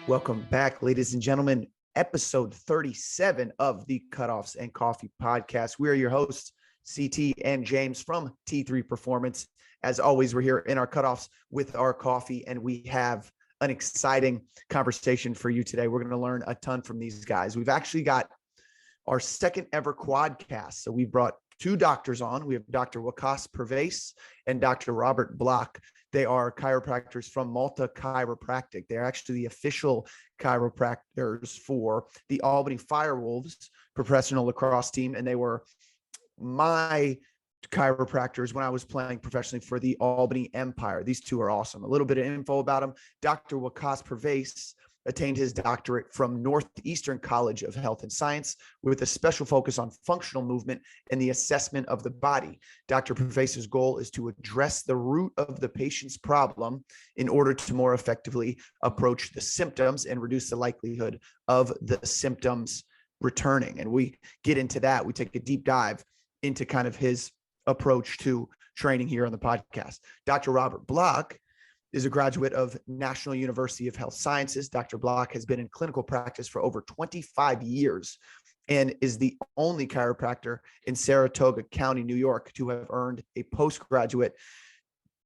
Welcome back, ladies and gentlemen. Episode 37 of the Cutoffs and Coffee podcast. We are your hosts, CT and James from T3 Performance. As always, we're here in our cutoffs with our coffee, and we have an exciting conversation for you today. We're going to learn a ton from these guys. We've actually got our second ever quadcast. So we brought two doctors on. We have Dr. Waqas Pervez and Dr. Robert Block. They are chiropractors from Malta Chiropractic. They're actually the official chiropractors for the Albany Firewolves professional lacrosse team. And they were my chiropractors when I was playing professionally for the Albany Empire. These two are awesome. A little bit of info about them. Dr. Waqas Pervez attained his doctorate from Northeastern College of Health and Science with a special focus on functional movement and the assessment of the body. Dr. Pervez's goal is to address the root of the patient's problem in order to more effectively approach the symptoms and reduce the likelihood of the symptoms returning. And we get into that. We take a deep dive into kind of his approach to training here on the podcast. Dr. Robert Block is a graduate of National University of Health Sciences. Dr. Block has been in clinical practice for over 25 years and is the only chiropractor in Saratoga County, New York, to have earned a postgraduate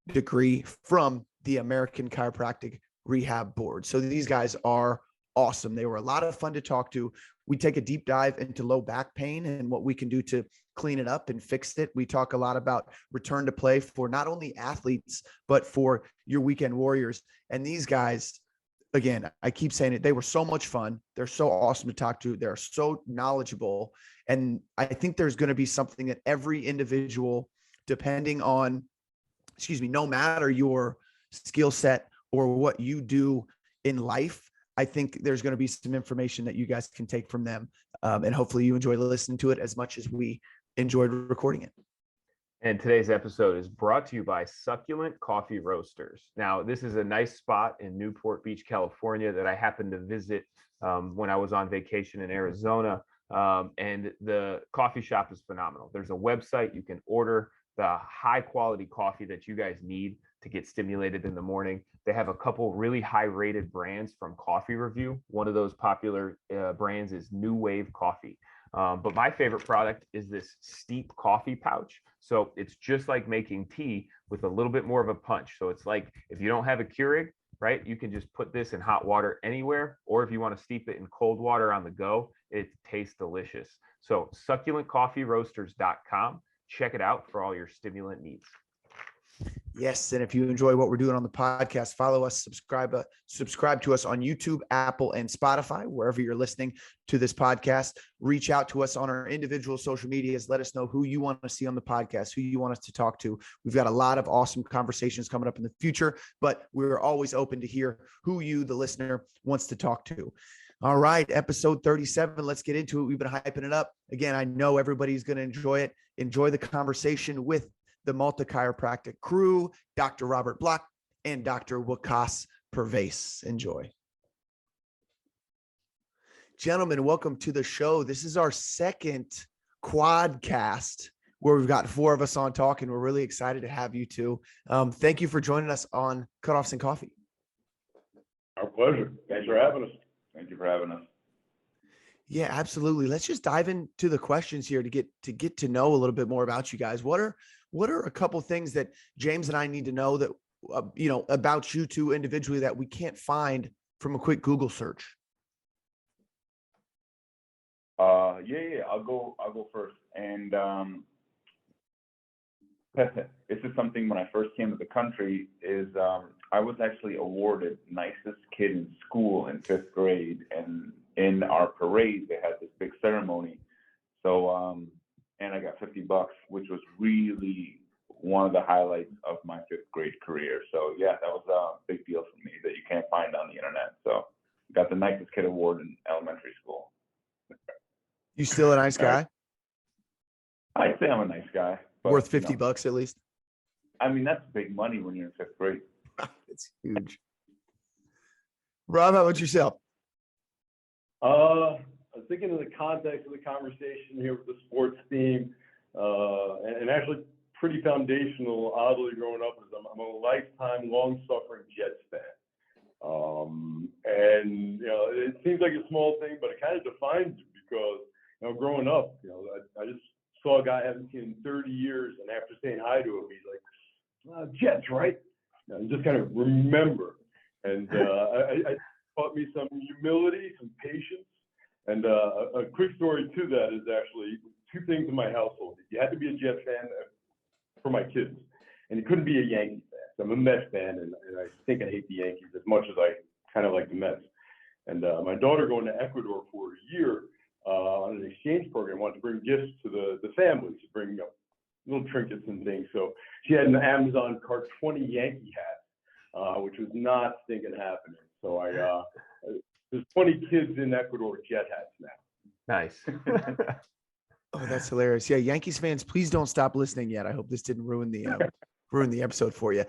degree from the American Chiropractic Rehab Board. So these guys are awesome. They were a lot of fun to talk to. We take a deep dive into low back pain and what we can do to clean it up and fix it. We talk a lot about return to play for not only athletes, but for your weekend warriors. And these guys, again, I keep saying it, they were so much fun. They're so awesome to talk to. They're so knowledgeable. And I think there's going to be something that every individual, depending on, no matter your skill set or what you do in life, I think there's going to be some information that you guys can take from them. And hopefully you enjoy listening to it as much as we enjoyed recording it. And today's episode is brought to you by Succulent Coffee Roasters. Now, this is a nice spot in Newport Beach, California that I happened to visit when I was on vacation in Arizona. And the coffee shop is phenomenal. There's a website. You can order the high quality coffee that you guys need to get stimulated in the morning. They have a couple really high rated brands from Coffee Review. One of those popular brands is New Wave Coffee. But my favorite product is this steep coffee pouch. So it's just like making tea with a little bit more of a punch. So it's like if you don't have a Keurig, right, you can just put this in hot water anywhere. Or if you want to steep it in cold water on the go, it tastes delicious. So succulentcoffeeroasters.com. Check it out for all your stimulant needs. Yes. And if you enjoy what we're doing on the podcast, follow us, subscribe to us on YouTube, Apple, and Spotify, wherever you're listening to this podcast. Reach out to us on our individual social medias. Let us know who you want to see on the podcast, who you want us to talk to. We've got a lot of awesome conversations coming up in the future, but we're always open to hear who you, the listener, wants to talk to. All right, episode 37. Let's get into it. We've been hyping it up. Again, I know everybody's going to enjoy it. Enjoy the conversation with the Malta Chiropractic crew, Dr. Robert Block and Dr. Waqas Pervez. Enjoy. Gentlemen, welcome to the show. This is our second quadcast where we've got four of us on talking. We're really excited to have you two. Thank you for joining us on Cutoffs and Coffee. Our pleasure. Thanks for having us. Thank you for having us. Yeah, absolutely. Let's just dive into the questions here to get to know a little bit more about you guys. What are a couple things that James and I need to know that about you two individually that we can't find from a quick Google search? Yeah. I'll go first. And this is something when I first came to the country is I was actually awarded nicest kid in school in 5th grade, and in our parade they had this big ceremony. So and I got $50, which was really one of the highlights of my 5th grade career. So yeah, that was a big deal for me that you can't find on the internet. So got the nicest kid award in elementary school. You still a nice guy? I'd say I'm a nice guy. But, worth $50 at least? I mean, that's big money when you're in 5th grade. It's huge. Rob, how about yourself? I was thinking in the context of the conversation here with the sports theme, and actually pretty foundational, oddly, growing up, is I'm a lifetime long-suffering Jets fan. And, it seems like a small thing, but it kind of defines you because, growing up, I just saw a guy I haven't seen in 30 years, and after saying hi to him, he's like, Jets, right? And just kind of remember. And I taught me some humility, some patience. And a quick story to that is actually two things in my household. You had to be a Jet fan for my kids, and you couldn't be a Yankee fan. So I'm a Mets fan, and I think I hate the Yankees as much as I kind of like the Mets. And my daughter going to Ecuador for a year on an exchange program wanted to bring gifts to the family, to bring little trinkets and things. So she had an Amazon cart 20 Yankee hats, which was not thinking happening. So there's 20 kids in Ecuador Jet hats now. Nice. Oh, that's hilarious. Yeah, Yankees fans, please don't stop listening yet. I hope this didn't ruin the episode for you.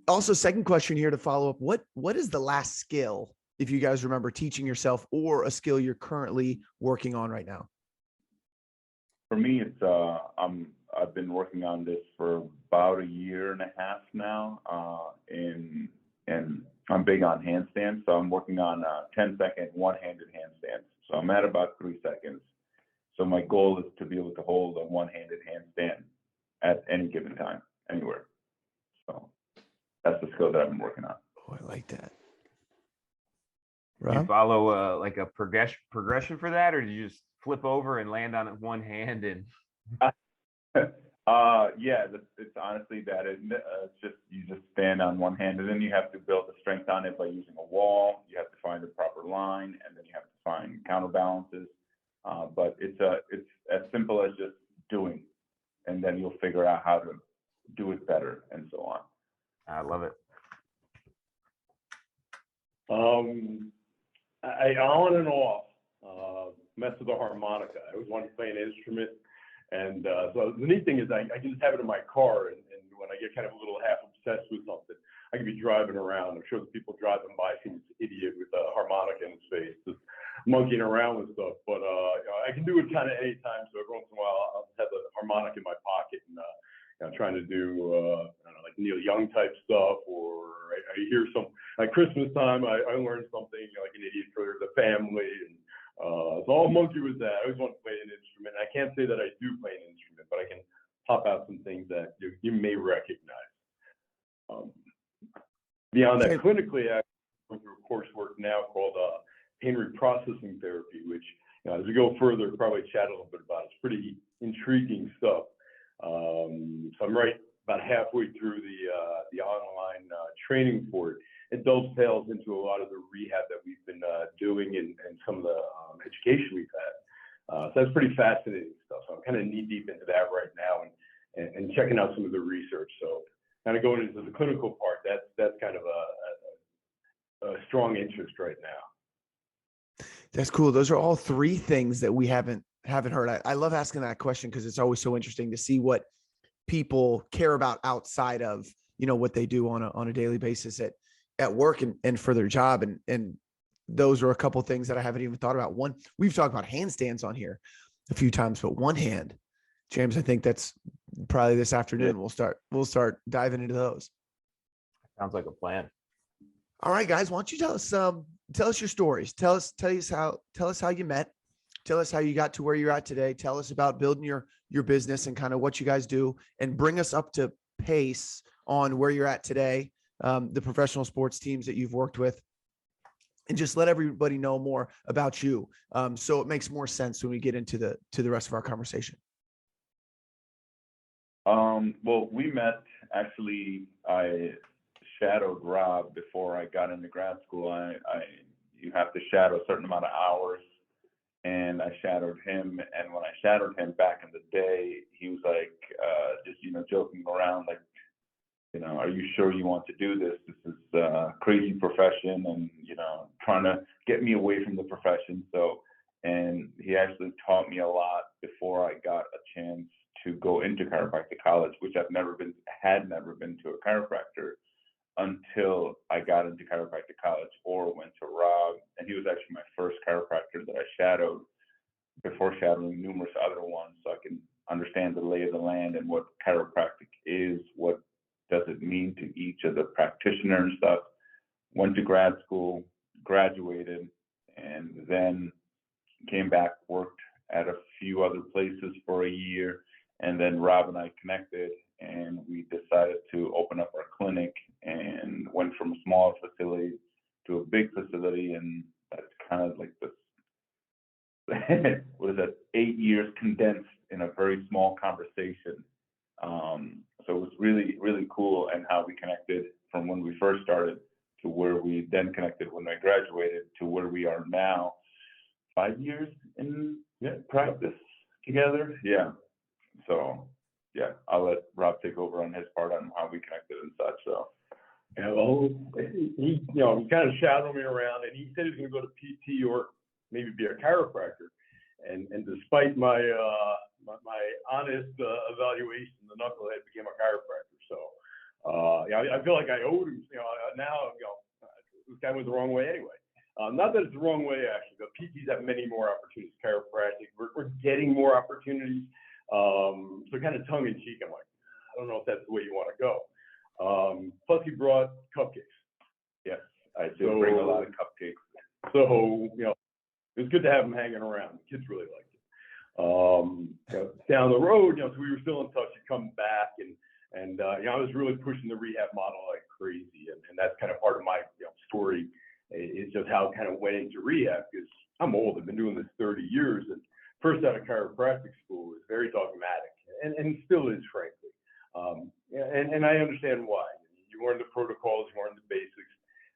Also, second question here to follow up. What is the last skill, if you guys remember, teaching yourself, or a skill you're currently working on right now? For me, it's I've been working on this for about a year and a half now, and I'm big on handstands, so I'm working on 10-second one-handed handstands. So I'm at about 3 seconds. So my goal is to be able to hold a one-handed handstand at any given time, anywhere. So that's the skill that I've been working on. Oh, I like that. Do you Rob? follow like a progression for that, or do you just flip over and land on one hand and? Yeah, it's honestly that. It's just, you just stand on one hand, and then you have to build the strength on it by using a wall. You have to find the proper line, and then you have to find counterbalances. But it's as simple as just doing, and then you'll figure out how to do it better, and so on. I love it. I on and off mess with the harmonica. I always wanted to play an instrument. And so the neat thing is I can just have it in my car, and when I get kind of a little half obsessed with something, I can be driving around. I'm sure the people driving by see this idiot with a harmonica in his face, just monkeying around with stuff. But I can do it kind of anytime. So every once in a while, I'll just have the harmonica in my pocket and trying to do like Neil Young type stuff, or I hear some at Christmas time. I learned something like an idiot for the family, and so I'll monkey with that. I always want to play an instrument. I can't say that I do play an instrument, but I can pop out some things that you may recognize. Beyond that, clinically, I'm going through a coursework now called pain reprocessing therapy, which, as we go further, probably chat a little bit about. It's pretty intriguing stuff. So I'm right about halfway through the online training for it. It dovetails into a lot of the rehab that we've been doing and some of the education we've had. So that's pretty fascinating stuff. So I'm kind of knee deep into that right now and checking out some of the research. So kind of going into the clinical part, that's kind of a strong interest right now. That's cool. Those are all three things that we haven't heard. I love asking that question because it's always so interesting to see what people care about outside of, what they do on a daily basis at work and for their job. And those are a couple of things that I haven't even thought about. One, we've talked about handstands on here a few times, but one hand, James, I think that's probably this afternoon. We'll start diving into those. Sounds like a plan. All right, guys, why don't you tell us your stories. Tell us how you met. Tell us how you got to where you're at today. Tell us about building your business and kind of what you guys do, and bring us up to pace on where you're at today, the professional sports teams that you've worked with, and just let everybody know more about you. So it makes more sense when we get into the rest of our conversation. Well, we met, actually, I shadowed Rob before I got into grad school. You have to shadow a certain amount of hours, and I shadowed him. And when I shadowed him back in the day, he was like, just, joking around, like, are you sure you want to do this? This is a crazy profession, and, trying to get me away from the profession. So, and he actually taught me a lot before I got a chance to go into chiropractic college, which had never been to a chiropractor until I got into chiropractic college or went to Rob. And he was actually my first chiropractor that I shadowed before shadowing numerous other ones, so I can understand the lay of the land and what chiropractic is, what does it mean to each of the practitioners and stuff. went to grad school, graduated, and then came back, worked at a few other places for a year, and then Rob and I connected, and we decided to open up our clinic and went from a small facility to a big facility, and that's kind of like this, what is that, 8 years condensed in a very small conversation. So it was really, really cool, and how we connected from when we first started to where we then connected when I graduated to where we are now. 5 years in practice together. Yeah. So yeah, I'll let Rob take over on his part on how we connected and such. So Yeah, well, he kind of shadowed me around, and he said he was going to go to PT or maybe be a chiropractor. And despite my my honest evaluation, the knucklehead became a chiropractor. So I feel like I owed him. Now this guy went the wrong way anyway. Not that it's the wrong way actually, but PTs have many more opportunities. Chiropractic, we're getting more opportunities. So kind of tongue in cheek, I'm like, I don't know if that's the way you want to go. Plus he brought cupcakes. yes, I do bring a lot of cupcakes. So it was good to have him hanging around. The kids really liked it. Down the road, so we were still in touch. He come back, and I was really pushing the rehab model like crazy, and that's kind of part of my story. Is just how it kind of went into rehab, because I'm old. I've been doing this 30 years, and first out of chiropractic school was very dogmatic, and still is, frankly. And I understand why. You learn the protocols, you learn the basics,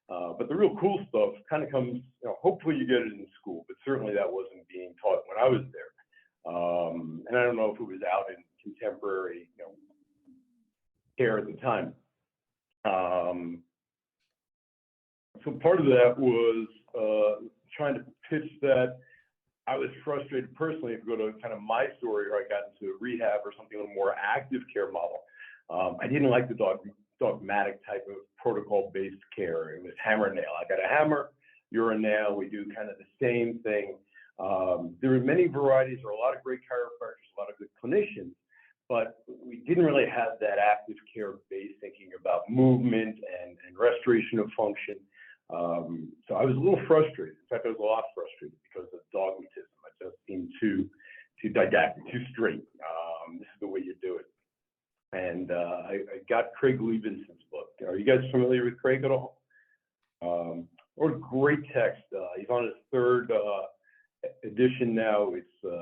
but the real cool stuff kind of comes. Hopefully you get it in school, but certainly that wasn't being taught when I was there. And I don't know if it was out in contemporary care at the time. So part of that was trying to pitch that I was frustrated personally. If you go to kind of my story, where I got into rehab or something, a little more active care model, I didn't like the dogmatic type of protocol-based care. It was hammer and nail. I got a hammer, you're a nail. We do kind of the same thing. There were many varieties. There were a lot of great chiropractors, a lot of good clinicians, but we didn't really have that active care base thinking about movement and restoration of function. So I was a little frustrated. In fact, I was a lot frustrated because of dogmatism. I just seemed too didactic, too straight. This is the way you do it. And I got Craig Liebenson's book. Are you guys familiar with Craig at all? Wrote a great text. He's on his third edition now. It's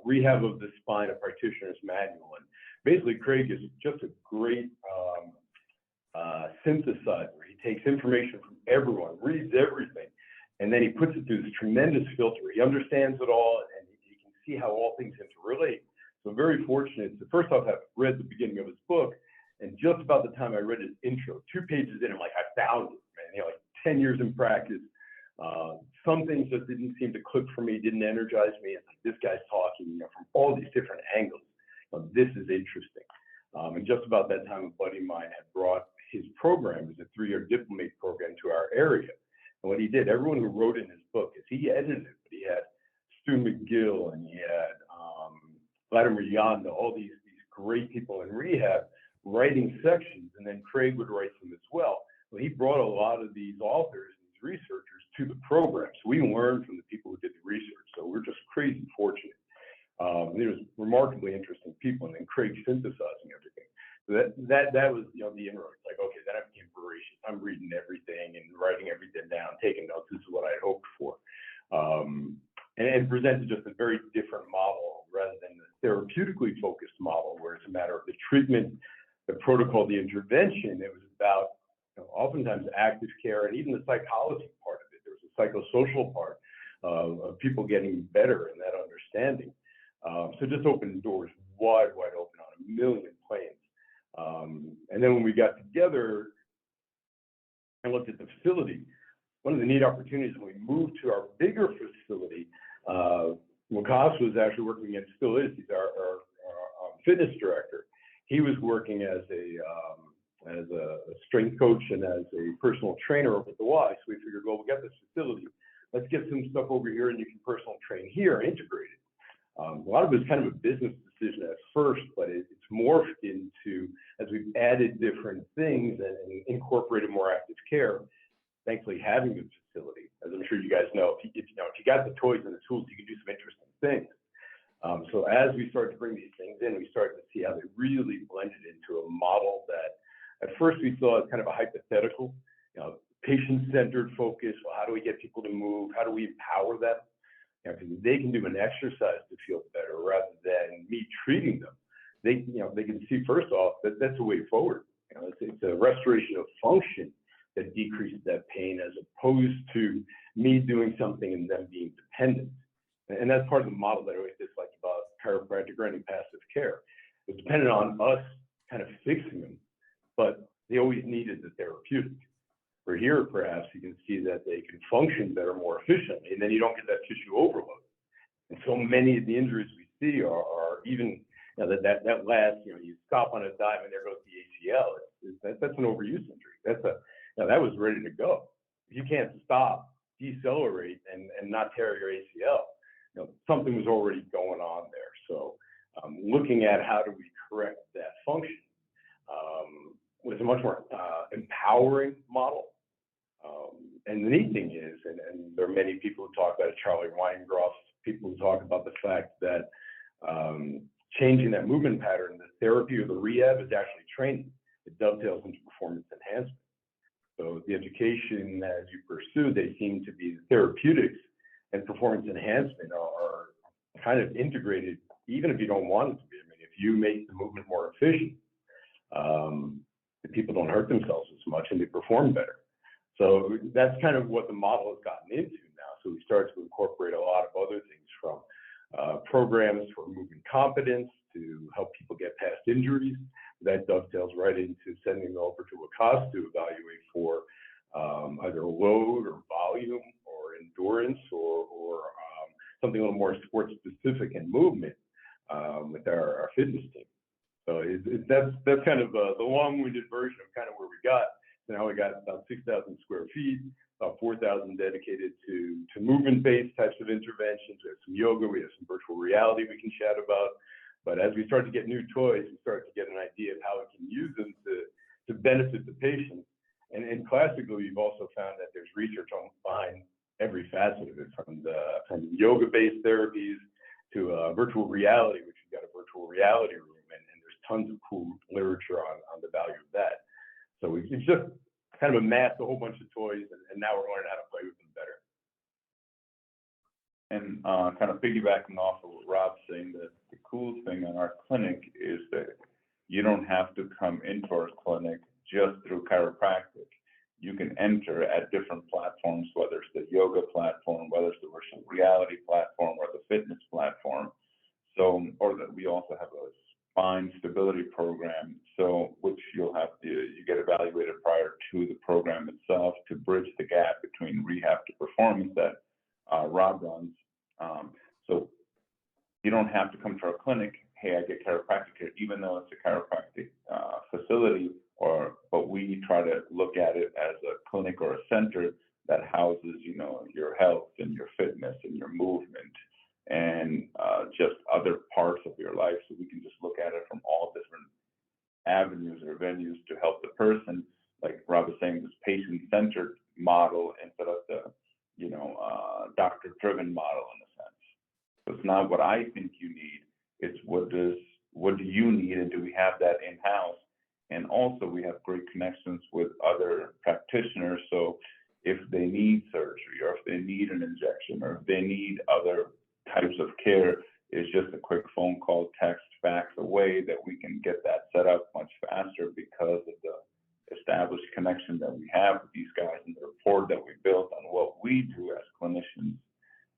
Rehab of the Spine, a Practitioner's Manual. And basically, Craig is just a great synthesizer. He takes information from everyone, reads everything, and then he puts it through this tremendous filter. He understands it all, and he can see how all things interrelate. So I'm very fortunate to, first off, have read the beginning of his book, and just about the time I read his intro, 2 pages in, I'm like, I found it, man. Like 10 years in practice. Some things just didn't seem to click for me, didn't energize me. It's like, this guy's talking from all these different angles. This is interesting. And just about that time, a buddy of mine had brought his program, it was a 3-year diplomate program, to our area. And what he did, everyone who wrote in his book, is he edited it, but he had Stu McGill, and he had Vladimir Yanda, all these great people in rehab writing sections, and then Craig would write them as well. Well, he brought a lot of these authors and these researchers to the program, so we learned from the people who did the research. So we're just crazy fortunate. There's remarkably interesting people, and then Craig synthesizing everything. So that was the inroad. Like, okay, then I became voracious. I'm reading everything and writing everything down, taking notes. This is what I hoped for, and presented just a very different model rather than the therapeutically focused model, where it's a matter of the treatment, the protocol, the intervention. It was about oftentimes active care and even the psychology part of it. There was a psychosocial part of people getting better and that understanding. So just opened doors wide open on a million planes. And then when we got together and looked at the facility, one of the neat opportunities when we moved to our bigger facility, Wakas was actually working, and still is, he's our fitness director. He was working as a strength coach and as a personal trainer over at the Y. So we figured, well, we got this facility. Let's get some stuff over here, and you can personal train here and integrate it. A lot of it was kind of a business decision at first, but it's morphed into, as we've added different things and incorporated more active care, thankfully having the facility. As I'm sure you guys know, if you got the toys and the tools, you can do some interesting things. So as we started to bring these things in, we started to see how they really blended into a model that at first we saw as kind of a hypothetical, patient-centered focus. Well, how do we get people to move? How do we empower them? Because they can do an exercise to feel better rather than me treating them. They can see first off that that's a way forward. It's a restoration of function that decreases that pain as opposed to me doing something and them being dependent. And that's part of the model that I always disliked about chiropractic or any passive care. It was dependent on us kind of fixing them, but they always needed the therapeutic. For here, perhaps you can see that they can function better, more efficiently, and then you don't get that tissue overload. And so many of the injuries we see are even that last, you stop on a dime and there goes the ACL. That's an overuse injury. That was ready to go. If you can't stop, decelerate, and not tear your ACL, something was already going on there. So looking at how do we correct that function was a much more empowering model. And the neat thing is, and there are many people who talk about it, Charlie Weingroff, people who talk about the fact that changing that movement pattern, the therapy or the rehab is actually training. It dovetails into performance enhancement. So the education as you pursue, they seem to be therapeutics and performance enhancement are kind of integrated, even if you don't want it to be. I mean, if you make the movement more efficient, the people don't hurt themselves as much and they perform better. So that's kind of what the model has gotten into now. So we start to incorporate a lot of other things from programs for movement competence to help people get past injuries. That dovetails right into sending them over to a COS to evaluate for either load or volume or endurance or something a little more sport specific in movement with our fitness team. So that's kind of the long-winded version of kind of where we got. So now we got about 6,000 square feet, about 4,000 dedicated to movement-based types of interventions. We have some yoga, we have some virtual reality we can chat about. But as we start to get new toys, we start to get an idea of how we can use them to benefit the patient. And classically, we've also found that there's research behind every facet of it, from yoga-based therapies to virtual reality, which we've got a virtual reality room, and there's tons of cool literature on the value of that. So we've just kind of amassed a whole bunch of toys, and now we're learning how to play with them better. And kind of piggybacking off of what Rob's saying, that the cool thing in our clinic is that you don't have to come into our clinic just through chiropractic. You can enter at different platforms, whether it's the yoga platform, whether it's the virtual reality platform, or the fitness platform. So, or that we also have a spine stability program, so which you get evaluated prior to the program itself to bridge the gap between rehab to performance that Rob runs. So you don't have to come to our clinic. Hey, I get chiropractic care, even though it's a chiropractic facility, but we try to look at it as a clinic or a center that houses, your health and your fitness and your movement and just other parts of your life. So we can just look at it from all different avenues or venues to help the person. Like Rob was saying, this patient-centered model instead of the, doctor-driven model in a sense. So it's not what I think you need. It's what do you need, and do we have that in-house? And also we have great connections with other practitioners. So if they need surgery, or if they need an injection, or if they need other types of care, it's just a quick phone call, text, fax away that we can get that set up much faster because of the established connection that we have with these guys and the rapport that we built on what we do as clinicians,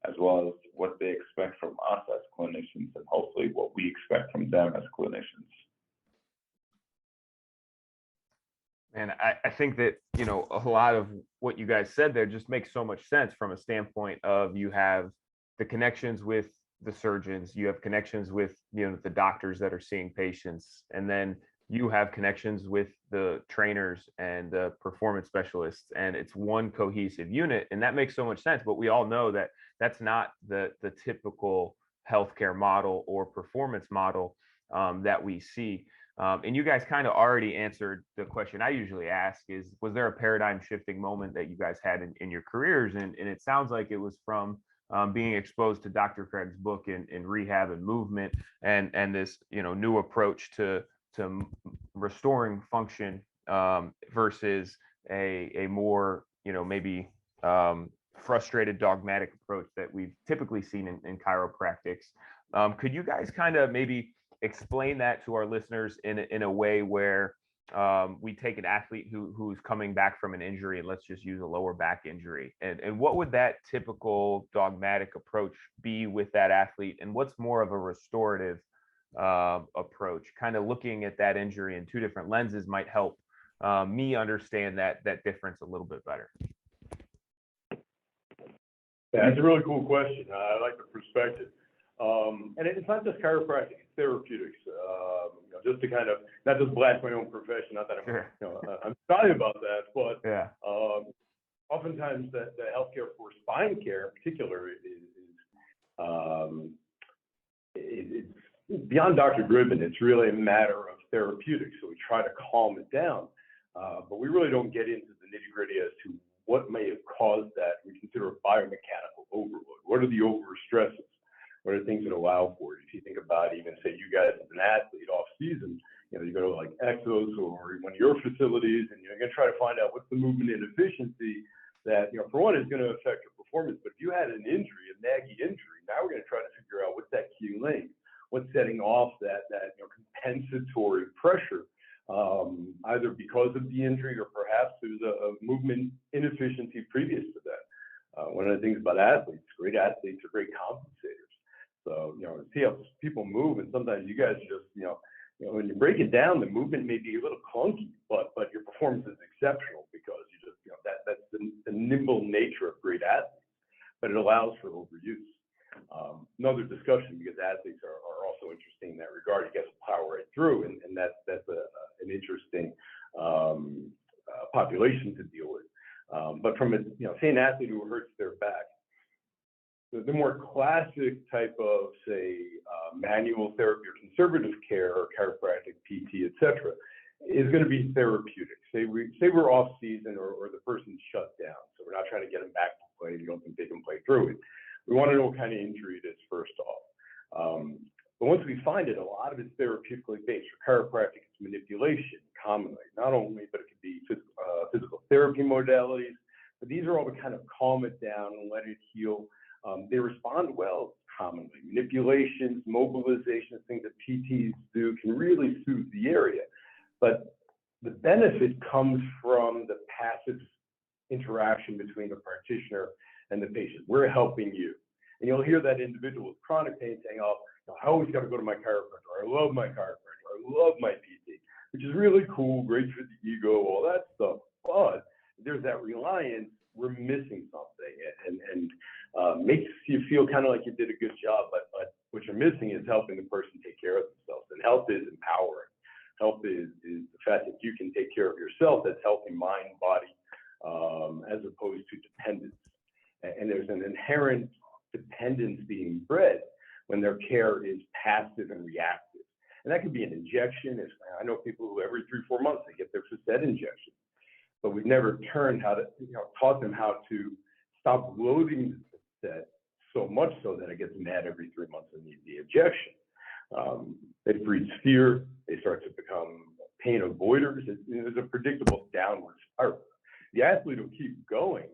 as well as what they expect from us as clinicians, and hopefully what we expect from them as clinicians. And I think that, a lot of what you guys said there just makes so much sense from a standpoint of you have the connections with the surgeons, you have connections with, the doctors that are seeing patients, and then you have connections with the trainers and the performance specialists, and it's one cohesive unit. And that makes so much sense. But we all know that that's not the typical healthcare model or performance model that we see. And you guys kind of already answered the question I usually ask is, was there a paradigm shifting moment that you guys had in your careers? And it sounds like it was from being exposed to Dr. Craig's book in rehab and movement and this, new approach to restoring function versus a more, maybe frustrated dogmatic approach that we've typically seen in chiropractics. Could you guys kind of maybe explain that to our listeners in a way where we take an athlete who's coming back from an injury, and let's just use a lower back injury, and what would that typical dogmatic approach be with that athlete, and what's more of a restorative approach? Kind of looking at that injury in two different lenses might help me understand that difference a little bit better. Yeah, that's a really cool question. I like the perspective. And it's not just chiropractic, it's therapeutics. Just to kind of, not just blast my own profession, not that I'm, Sure. I'm sorry about that, but Yeah. oftentimes the healthcare for spine care in particular it's beyond Dr. Gribben. It's really a matter of therapeutics. So we try to calm it down, but we really don't get into the nitty gritty as to what may have caused that. We consider a biomechanical overload. What are the over stresses? What are the things that allow for it? If you think about even say you guys as an athlete off season, you go to like Exos or one of your facilities, and you're going to try to find out what's the movement inefficiency that, for one, is going to affect your performance. But if you had an injury, a naggy injury, now we're going to try to figure out what's that key link, what's setting off that compensatory pressure, either because of the injury or perhaps there's a movement inefficiency previous to that. One of the things about athletes, great athletes are great compensators. So, see how people move, and sometimes you guys just, when you break it down, the movement may be a little clunky, but your performance is exceptional because you just, that's the nimble nature of great athletes, but it allows for overuse. Another discussion, because athletes are also interesting in that regard. You guys power right through, and that's an interesting population to deal with. But from say an athlete who hurts their back, the more classic type of, say, manual therapy or conservative care or chiropractic, PT, etc., is going to be therapeutic. Say we're off season or the person's shut down, so we're not trying to get them back to play. You don't think they can play through it. We want to know what kind of injury it is first off. But once we find it, a lot of it's therapeutically based. For chiropractic, it's manipulation commonly, not only, but it could be physical therapy modalities. But these are all to kind of calm it down and let it heal. They respond well commonly. Manipulations, mobilizations, things that PTs do can really soothe the area. But the benefit comes from the passive interaction between the practitioner and the patient. We're helping you. And you'll hear that individual with chronic pain saying, I always got to go to my chiropractor. I love my chiropractor. I love my PT, which is really cool, great for the ego, all that stuff. But there's that reliance. We're missing something, and makes you feel kind of like you did a good job, but what you're missing is helping the person take care of themselves. And health is empowering. Health is the fact that you can take care of yourself. That's healthy mind, body, as opposed to dependence. And there's an inherent dependence being bred when their care is passive and reactive. And that could be an injection. I know people who every 3-4 months they get their facet injection. But we've never taught them how to stop loading the facet so much so that it gets mad every 3 months and needs the injection. It breeds fear. They start to become pain avoiders. There's a predictable downward spiral. The athlete will keep going,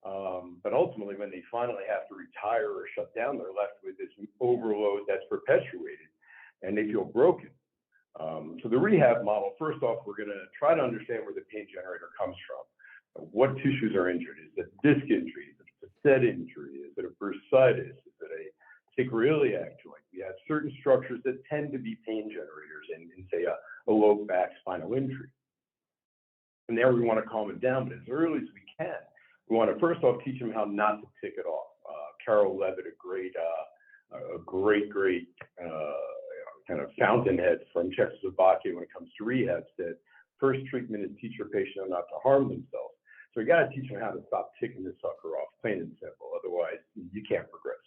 but ultimately when they finally have to retire or shut down, they're left with this overload that's perpetuated, and they feel broken. So the rehab model, first off, we're going to try to understand where the pain generator comes from. What tissues are injured? Is it a disc injury? Is it a facet injury? Is it a bursitis? Is it a sacroiliac joint? We have certain structures that tend to be pain generators in say, a low back spinal injury. And there we want to calm it down, but as early as we can. We want to first off teach them how not to tick it off. Carol Levitt, a great kind of fountainhead from Czechoslovakia when it comes to rehab, said first treatment is teach your patient not to harm themselves. So you got to teach them how to stop ticking the sucker off, plain and simple. Otherwise, you can't progress.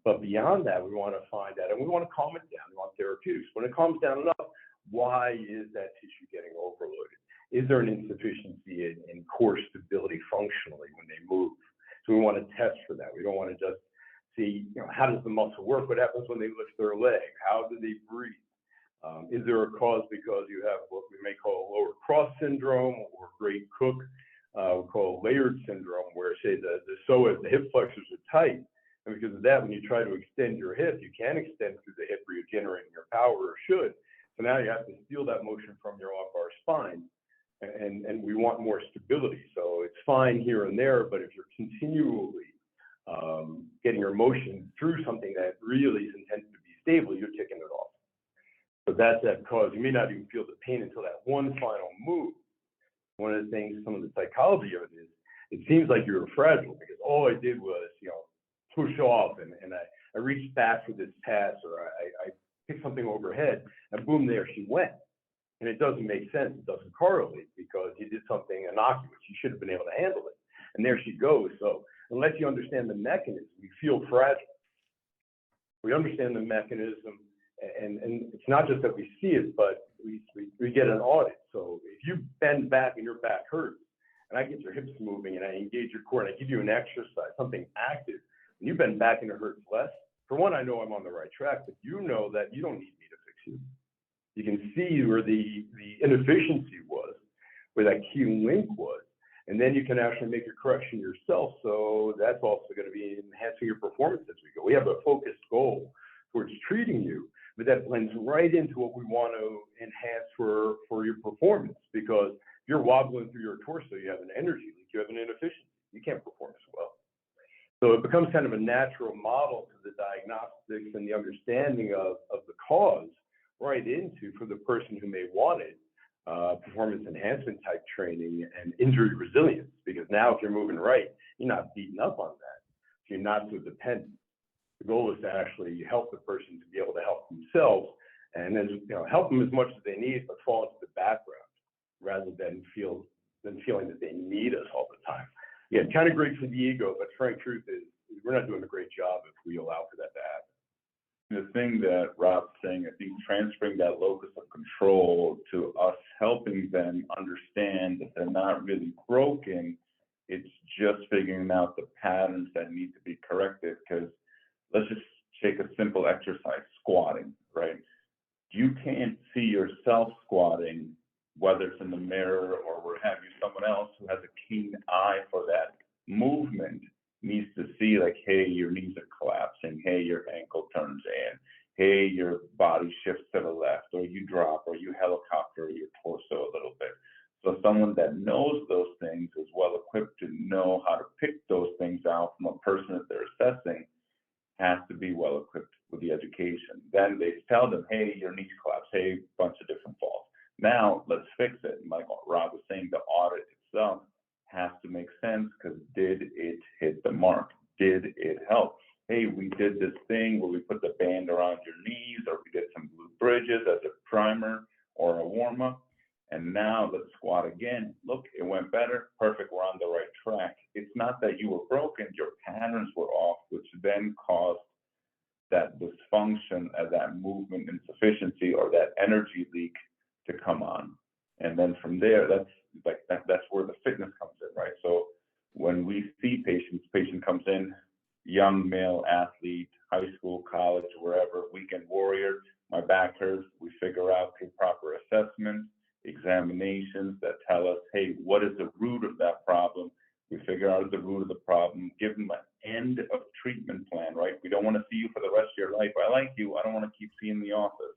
But beyond that, we want to find out, and we want to calm it down. We want therapeutics. When it calms down enough, why is that tissue getting overloaded? Is there an insufficiency in core stability functionally when they move? So we want to test for that. We don't want to just see, how does the muscle work? What happens when they lift their leg? How do they breathe? Is there a cause because you have what we may call lower cross syndrome or great Cook, we call layered syndrome, where say the psoas, the hip flexors are tight. And because of that, when you try to extend your hip, you can extend through the hip where you're generating your power or should. So now you have to steal that motion from your lumbar spine. And we want more stability. So it's fine here and there, but if you're continually getting your motion through something that really is intended to be stable, you're kicking it off. So that's that cause. You may not even feel the pain until that one final move. One of the things, some of the psychology of it is, it seems like you're fragile because all I did was, push off and I reached back for this pass, or I picked something overhead and boom, there she went. And it doesn't make sense. It doesn't correlate because you did something innocuous. You should have been able to handle it. And there she goes. So unless you understand the mechanism, we feel fragile. We understand the mechanism, and it's not just that we see it, but we get an audit. So if you bend back and your back hurts, and I get your hips moving and I engage your core and I give you an exercise, something active, and you bend back and it hurts less, for one, I know I'm on the right track, but you know that you don't need me to fix you. You can see where the inefficiency was, where that key link was, and then you can actually make a correction yourself. So that's also going to be enhancing your performance as we go. We have a focused goal towards treating you, but that blends right into what we want to enhance for your performance. Because if you're wobbling through your torso, you have an energy leak, you have an inefficiency, you can't perform as well. So it becomes kind of a natural model to the diagnostics and the understanding of the cause right into, for the person who may want it, performance enhancement type training and injury resilience. Because now if you're moving right, you're not beaten up on that. So you're not so dependent. The goal is to actually help the person to be able to help themselves, and then help them as much as they need, but fall into the background rather than feeling that they need us all the time. Yeah, kind of great for the ego, but frank truth is we're not doing a great job if we allow for that to happen. The thing that Rob's saying, I think transferring that locus of control to us helping them understand that they're not really broken, it's just figuring out the patterns that need to be corrected. Because let's just take a simple exercise, squatting, right? You can't see yourself squatting, whether it's in the mirror or what have you. Someone else who has a keen eye for that movement needs to see, like, hey, your knees are collapsing, hey, your ankle turns in, hey, your body shifts to the left, or you drop, or you helicopter your torso a little bit. So someone that knows those things is well equipped to know how to pick those things out from a person that they're assessing, has to be well equipped with the education. Then they tell them, hey, your knees collapse, hey, a bunch of different falls. Now let's fix it. And like Rob was saying, the audit itself has to make sense, because did it hit the mark? Did it help? Hey, we did this thing where we put the band around your knees, or we did some glute bridges as a primer or a warm up. And now let's squat again. Look, it went better. Perfect. We're on the right track. It's not that you were broken, your patterns were off, which then caused that dysfunction of that movement insufficiency or that energy leak to come on. And then from there, that's where the fitness comes in, right? So when we see patient comes in, young male athlete, high school, college, wherever, weekend warrior, my back hurts, we figure out through proper assessments, examinations that tell us, hey, what is the root of that problem? We figure out the root of the problem, give them an end of treatment plan, right? We don't want to see you for the rest of your life. I like you. I don't want to keep seeing the office.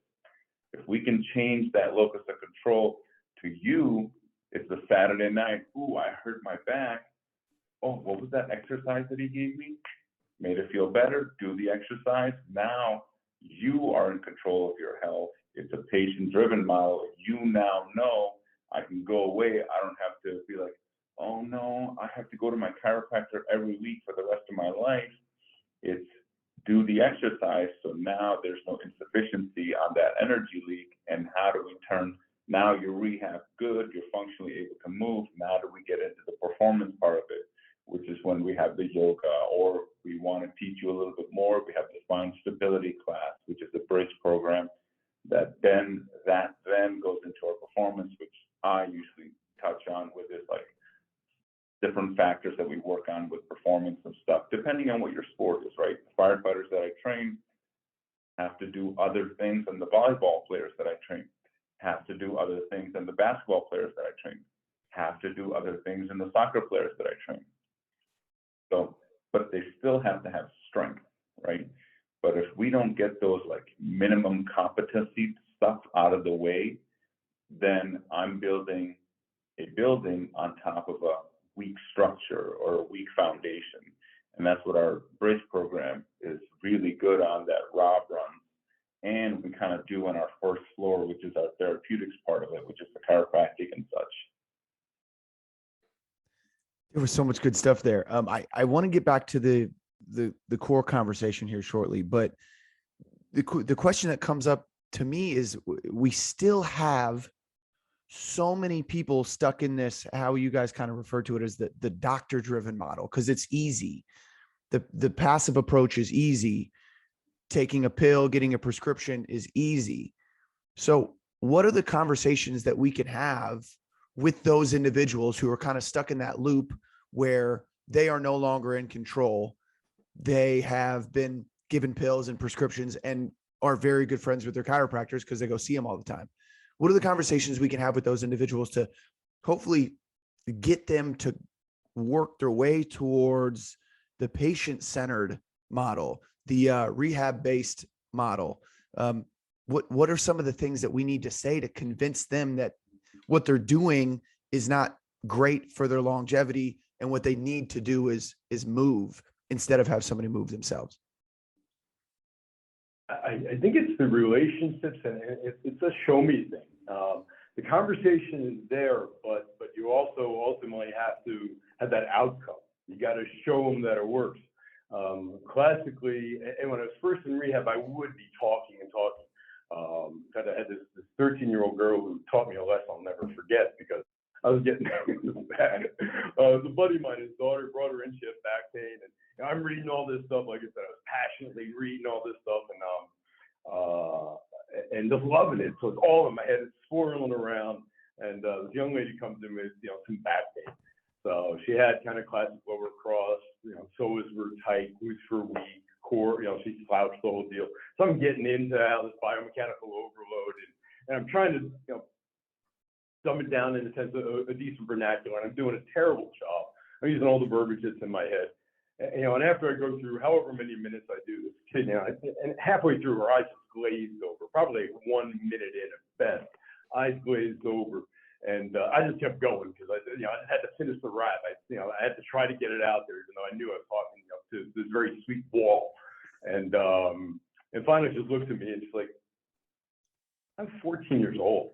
If we can change that locus of control to you, it's the Saturday night. Ooh, I hurt my back. Oh, what was that exercise that he gave me? Made it feel better. Do the exercise. Now you are in control of your health. It's a patient-driven model. You now know I can go away. I don't have to be like, oh no, I have to go to my chiropractor every week for the rest of my life. It's do the exercise, so now there's no insufficiency on that energy leak. And how do we turn, now your rehab good, you're functionally able to move. Now do we get into the performance part of it, which is when we have the yoga, or we want to teach you a little bit more. We have the spine stability class, which is the bridge program that then that we work on with performance and stuff, depending on what your sport is, right? The firefighters that I train have to do other things than the volleyball players that I train, have to do other things than the basketball players that I train, have to do other things than the soccer players that I train. So, but they still have to have strength, right? But if we don't get those like minimum competency stuff out of the way, then I'm building a building on top of a weak structure or a weak foundation. And that's what our brace program is really good on, that Rob runs. And we kind of do on our first floor, which is our therapeutics part of it, which is the chiropractic and such. There was so much good stuff there. I want to get back to the core conversation here shortly, but the question that comes up to me is we still have so many people stuck in this, how you guys kind of refer to it as the doctor driven model, because it's easy. The passive approach is easy. Taking a pill, getting a prescription is easy. So what are the conversations that we can have with those individuals who are kind of stuck in that loop where they are no longer in control? They have been given pills and prescriptions and are very good friends with their chiropractors because they go see them all the time. What are the conversations we can have with those individuals to hopefully get them to work their way towards the patient-centered model, the rehab-based model? What are some of the things that we need to say to convince them that what they're doing is not great for their longevity, and what they need to do is move instead of have somebody move themselves? I think it's the relationships, and it's a show me thing. The conversation is there, but you also ultimately have to have that outcome. You got to show them that it works. Classically, and when I was first in rehab, I would be talking. Kind of had this 13-year-old girl who taught me a lesson I'll never forget, because I was getting bad. The buddy of mine, his daughter brought her in, she had back pain, and I'm reading all this stuff. Like I said, I was passionately reading all this stuff, and just loving it. So it's all in my head. It's swirling around, and this young lady comes in with some back pain. So she had kind of classic lower cross, psoas were tight, glutes were weak, core, she slouched the whole deal. So I'm getting into how this biomechanical overload, and I'm trying to dumb it down in the sense of a decent vernacular, and I'm doing a terrible job. I'm using all the verbiage that's in my head. And after I go through however many minutes I do this kid, and halfway through her eyes just glazed over, probably 1 minute in at best, eyes glazed over. And I just kept going because I had to finish the rap. I had to try to get it out there, even though I knew I was talking to this very sweet wall. And finally, she just looked at me and she's like, "I'm 14 years old."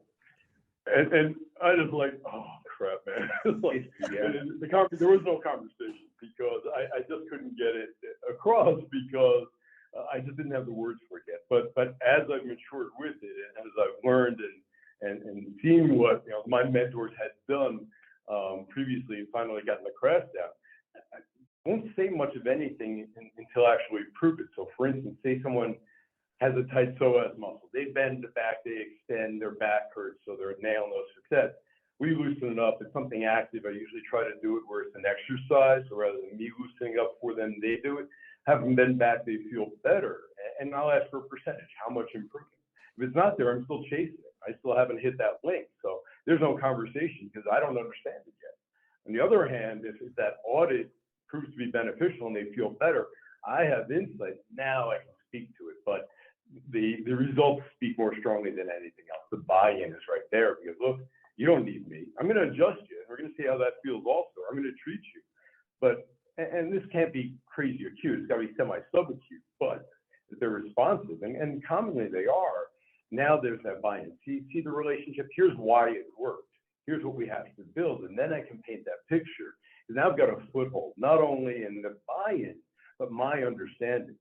And I just like, oh crap, man. Like, there was no conversation because I just couldn't get it across because I just didn't have the words for it yet. But as I've matured with it, and as I've learned and seen what my mentors had done previously, and finally gotten the craft down, I won't say much of anything until I actually prove it. So, for instance, say someone has a tight psoas muscle. They bend the back, they extend, their back hurts, so they're nail no success. We loosen it up. It's something active. I usually try to do it where it's an exercise, so rather than me loosening up for them, they do it. Have them bend back, they feel better. And I'll ask for a percentage, how much improvement. If it's not there, I'm still chasing it. I still haven't hit that link. So there's no conversation because I don't understand it yet. On the other hand, if that audit proves to be beneficial and they feel better, I have insight. Now I can speak to it. But the results speak more strongly than anything else. The buy-in is right there because, look, you don't need me. I'm going to adjust you. And we're going to see how that feels also. I'm going to treat you. But, and this can't be crazy acute. It's got to be semi-subacute. But if they're responsive, and commonly they are, now there's that buy-in. See the relationship? Here's why it worked. Here's what we have to build. And then I can paint that picture. And now I've got a foothold, not only in the buy-in, but my understanding.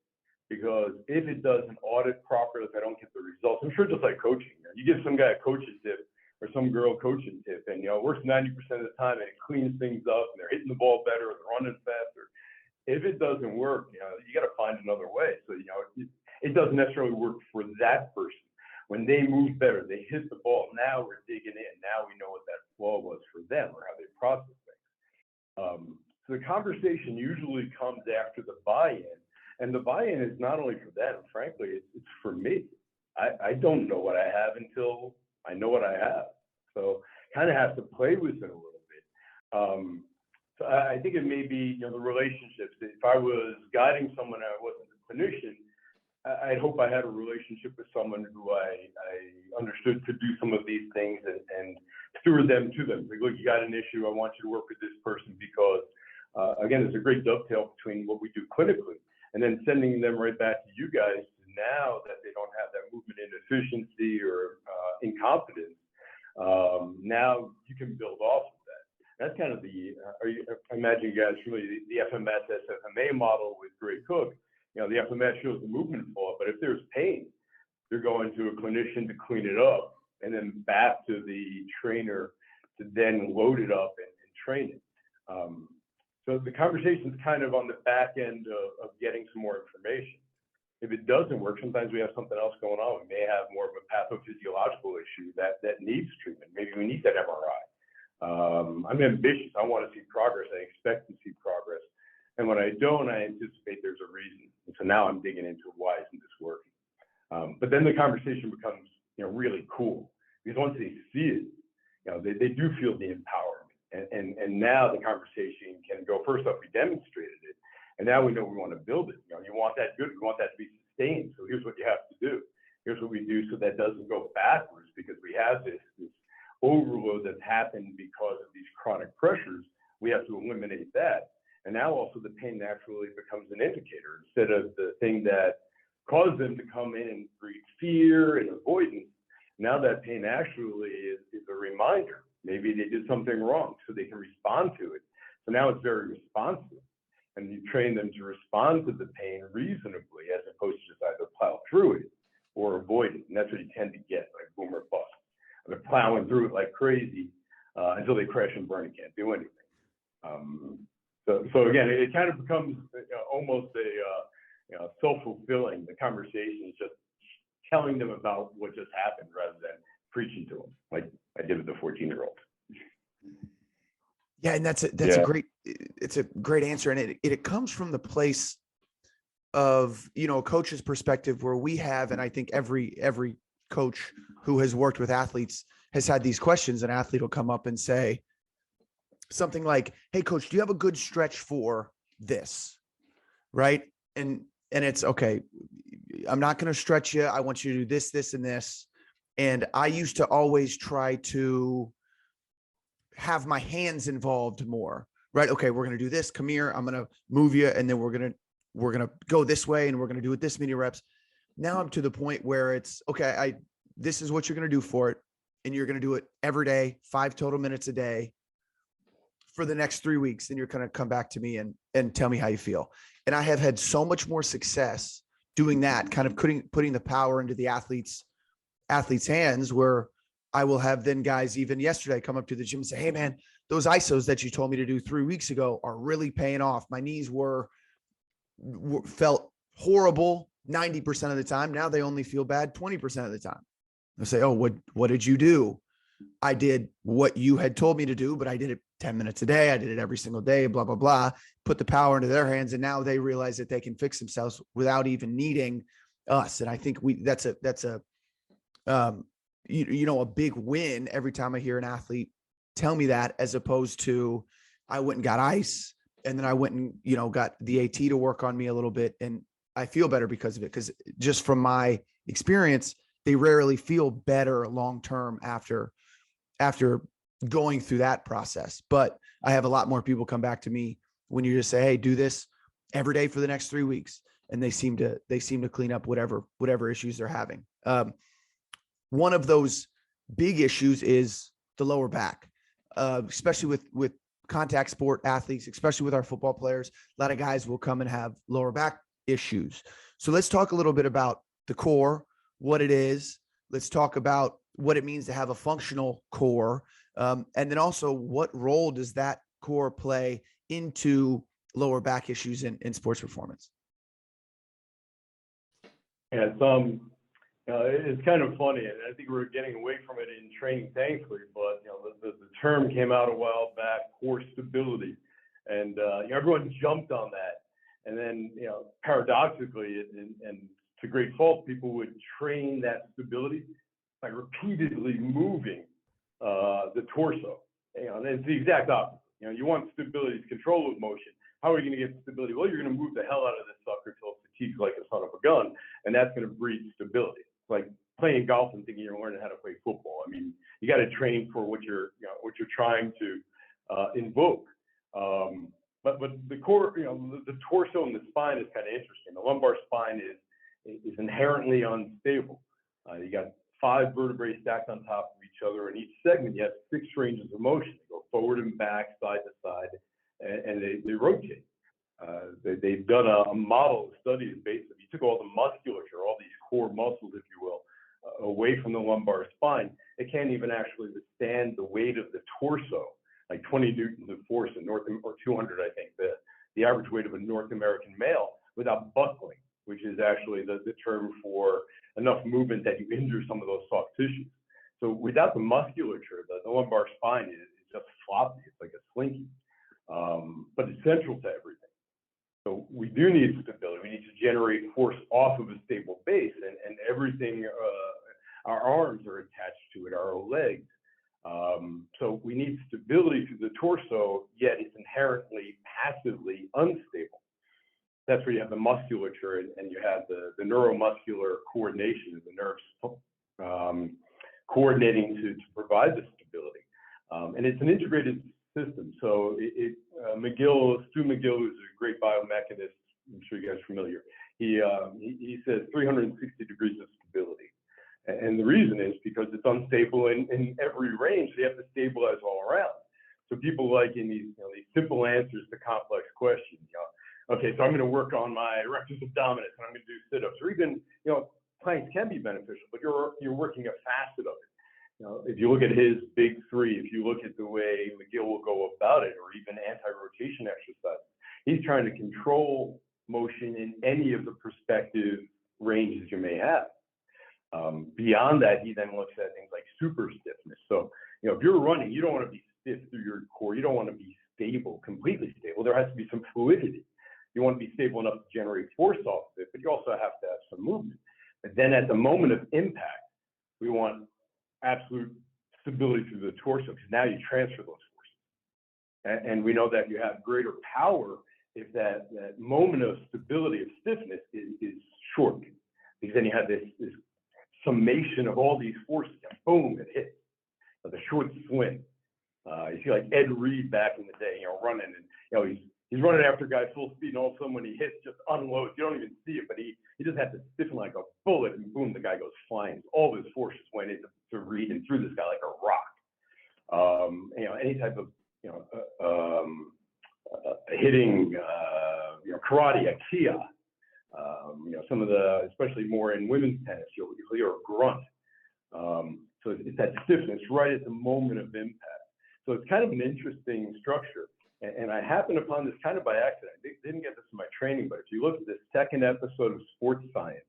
Because if it doesn't audit properly, if I don't get the results, I'm sure just like coaching, you give some guy a coaching tip or some girl a coaching tip, and it works 90% of the time, and it cleans things up, and they're hitting the ball better, or they're running faster. If it doesn't work, you got to find another way. So it doesn't necessarily work for that person. When they move better, they hit the ball. Now we're digging in. Now we know what that flaw was for them or how they process things. So the conversation usually comes after the buy-in, and the buy-in is not only for them, frankly, it's for me. I don't know what I have until I know what I have. So kind of have to play with it a little bit. So I think it may be, the relationships. If I was guiding someone and I wasn't a clinician, I'd hope I had a relationship with someone who I understood could do some of these things and steward them to them. Like, look, you got an issue. I want you to work with this person because, again, there's a great dovetail between what we do clinically and then sending them right back to you guys. Now that they don't have that movement inefficiency or incompetence, now you can build off of that. That's kind of I imagine you guys really the FMS SFMA model with Gray Cook. The FMS shows the movement fall, but if there's pain, they're going to a clinician to clean it up and then back to the trainer to then load it up and train it. So the conversation's kind of on the back end of getting some more information. If it doesn't work, sometimes we have something else going on. We may have more of a pathophysiological issue that needs treatment. Maybe we need that MRI. I'm ambitious. I want to see progress. I expect to see progress. And when I don't, I anticipate there's a reason. And so now I'm digging into why isn't this working. But then the conversation becomes, really cool because once they see it, they do feel the empowerment. And now the conversation can go, first off, we demonstrated it. And now we know we want to build it. You want that good. We want that to be sustained. So here's what you have to do. Here's what we do so that doesn't go backwards because we have this overload that's happened because of these chronic pressures. We have to eliminate that. And now also the pain naturally becomes an indicator instead of the thing that caused them to come in and breed fear and avoidance. Now that pain actually is a reminder. Maybe they did something wrong so they can respond to it. So now it's very responsive. And you train them to respond to the pain reasonably as opposed to just either plow through it or avoid it. And that's what you tend to get, like boom or bust. They're plowing through it like crazy until they crash and burn and can't do anything. So again, it kind of becomes almost a self-fulfilling. The conversation is just telling them about what just happened rather than preaching to them, like I did with the 14-year-old. Yeah, and that's a great answer, and it comes from the place of a coach's perspective where we have, and I think every coach who has worked with athletes has had these questions. An athlete will come up and say something like, "Hey, coach, do you have a good stretch for this?" Right? And it's okay. I'm not going to stretch you. I want you to do this, this, and this. And I used to always try to have my hands involved more, right? Okay, we're going to do this. Come here. I'm going to move you. And then we're going to go this way and we're going to do it this many reps. Now I'm to the point where it's okay. This is what you're going to do for it. And you're going to do it every day, 5 total minutes a day for the next 3 weeks. And you're going to come back to me and tell me how you feel. And I have had so much more success doing that, kind of putting the power into the athlete's hands, where I will have then guys even yesterday come up to the gym and say, "Hey man, those ISOs that you told me to do 3 weeks ago are really paying off. My knees felt horrible 90% of the time. Now they only feel bad 20% of the time." I say, "Oh, what did you do?" "I did what you had told me to do, but I did it 10 minutes a day. I did it every single day, blah, blah, blah." Put the power into their hands. And now they realize that they can fix themselves without even needing us. And I think that's a big win every time I hear an athlete tell me that, as opposed to I went and got ice and then I went and, got the AT to work on me a little bit. And I feel better because of it. Because just from my experience, they rarely feel better long-term after going through that process. But I have a lot more people come back to me when you just say, "Hey, do this every day for the next 3 weeks." And they seem to clean up whatever issues they're having. One of those big issues is the lower back, especially with contact sport athletes, especially with our football players. A lot of guys will come and have lower back issues. So let's talk a little bit about the core, what it is. Let's talk about what it means to have a functional core. And then also, what role does that core play into lower back issues in sports performance? Yeah, it's kind of funny, and I think we're getting away from it in training, thankfully. But the term came out a while back, core stability, And everyone jumped on that. And then, paradoxically, and to great fault, people would train that stability by repeatedly moving the torso. And it's the exact opposite. You want stability to control of motion. How are you going to get stability? Well, you're going to move the hell out of this sucker till it fatigues like a son of a gun, and that's going to breed stability. It's like playing golf and thinking you're learning how to play football. I mean, you got to train for what you're trying to invoke. But the core, the torso and the spine is kind of interesting. The lumbar spine is inherently unstable. You got 5 vertebrae stacked on top of each other. In each segment, you have 6 ranges of motion. They go forward and back, side to side, and they rotate. They've done a model study of basically, you took all the musculature, all these core muscles, if you will, away from the lumbar spine. It can't even actually withstand the weight of the torso, like 20 newtons of force in or 200, I think, the average weight of a North American male, without buckling, which is actually the term for enough movement that you injure some of those soft tissues. So without the musculature, the lumbar spine is just floppy. It's like a slinky, but it's central to everything. So we do need stability. We need to generate force off of a stable base, and everything, our arms are attached to it, our legs. So we need stability through the torso, yet it's inherently passively unstable. That's where you have the musculature and you have the neuromuscular coordination of the nerves coordinating to provide the stability. And it's an integrated system. So Stu McGill, who's a great biomechanist, I'm sure you guys are familiar, he says 360 degrees of stability. And the reason is because it's unstable in every range. So you have to stabilize all around. So people like in these simple answers to complex questions. Okay, so I'm going to work on my rectus abdominis, and I'm going to do sit-ups, or even planks can be beneficial, but you're working a facet of it. If you look at his big 3, if you look at the way McGill will go about it, or even anti-rotation exercise, he's trying to control motion in any of the perspective ranges you may have. Beyond that, he then looks at things like super stiffness. So, if you're running, you don't want to be stiff through your core. You don't want to be stable, completely stable. There has to be some fluidity. You want to be stable enough to generate force off of it, but you also have to have some movement. But then at the moment of impact, we want absolute stability through the torso, because now you transfer those forces. And we know that you have greater power if that moment of stability, of stiffness, is short, because then you have this summation of all these forces, and boom, it hits. The short swing. You see like Ed Reed back in the day, running, and he's running after a guy full speed, and all of a sudden when he hits, just unloads. You don't even see it, but he just has to stiffen like a bullet, and boom, the guy goes flying. All his forces went into Reed and threw this guy like a rock. Any type of hitting, karate, a kia. Some of the, especially more in women's tennis, you'll hear a grunt. So it's that stiffness right at the moment of impact. So it's kind of an interesting structure. And I happened upon this kind of by accident. I didn't get this in my training, but if you look at the second episode of Sports Science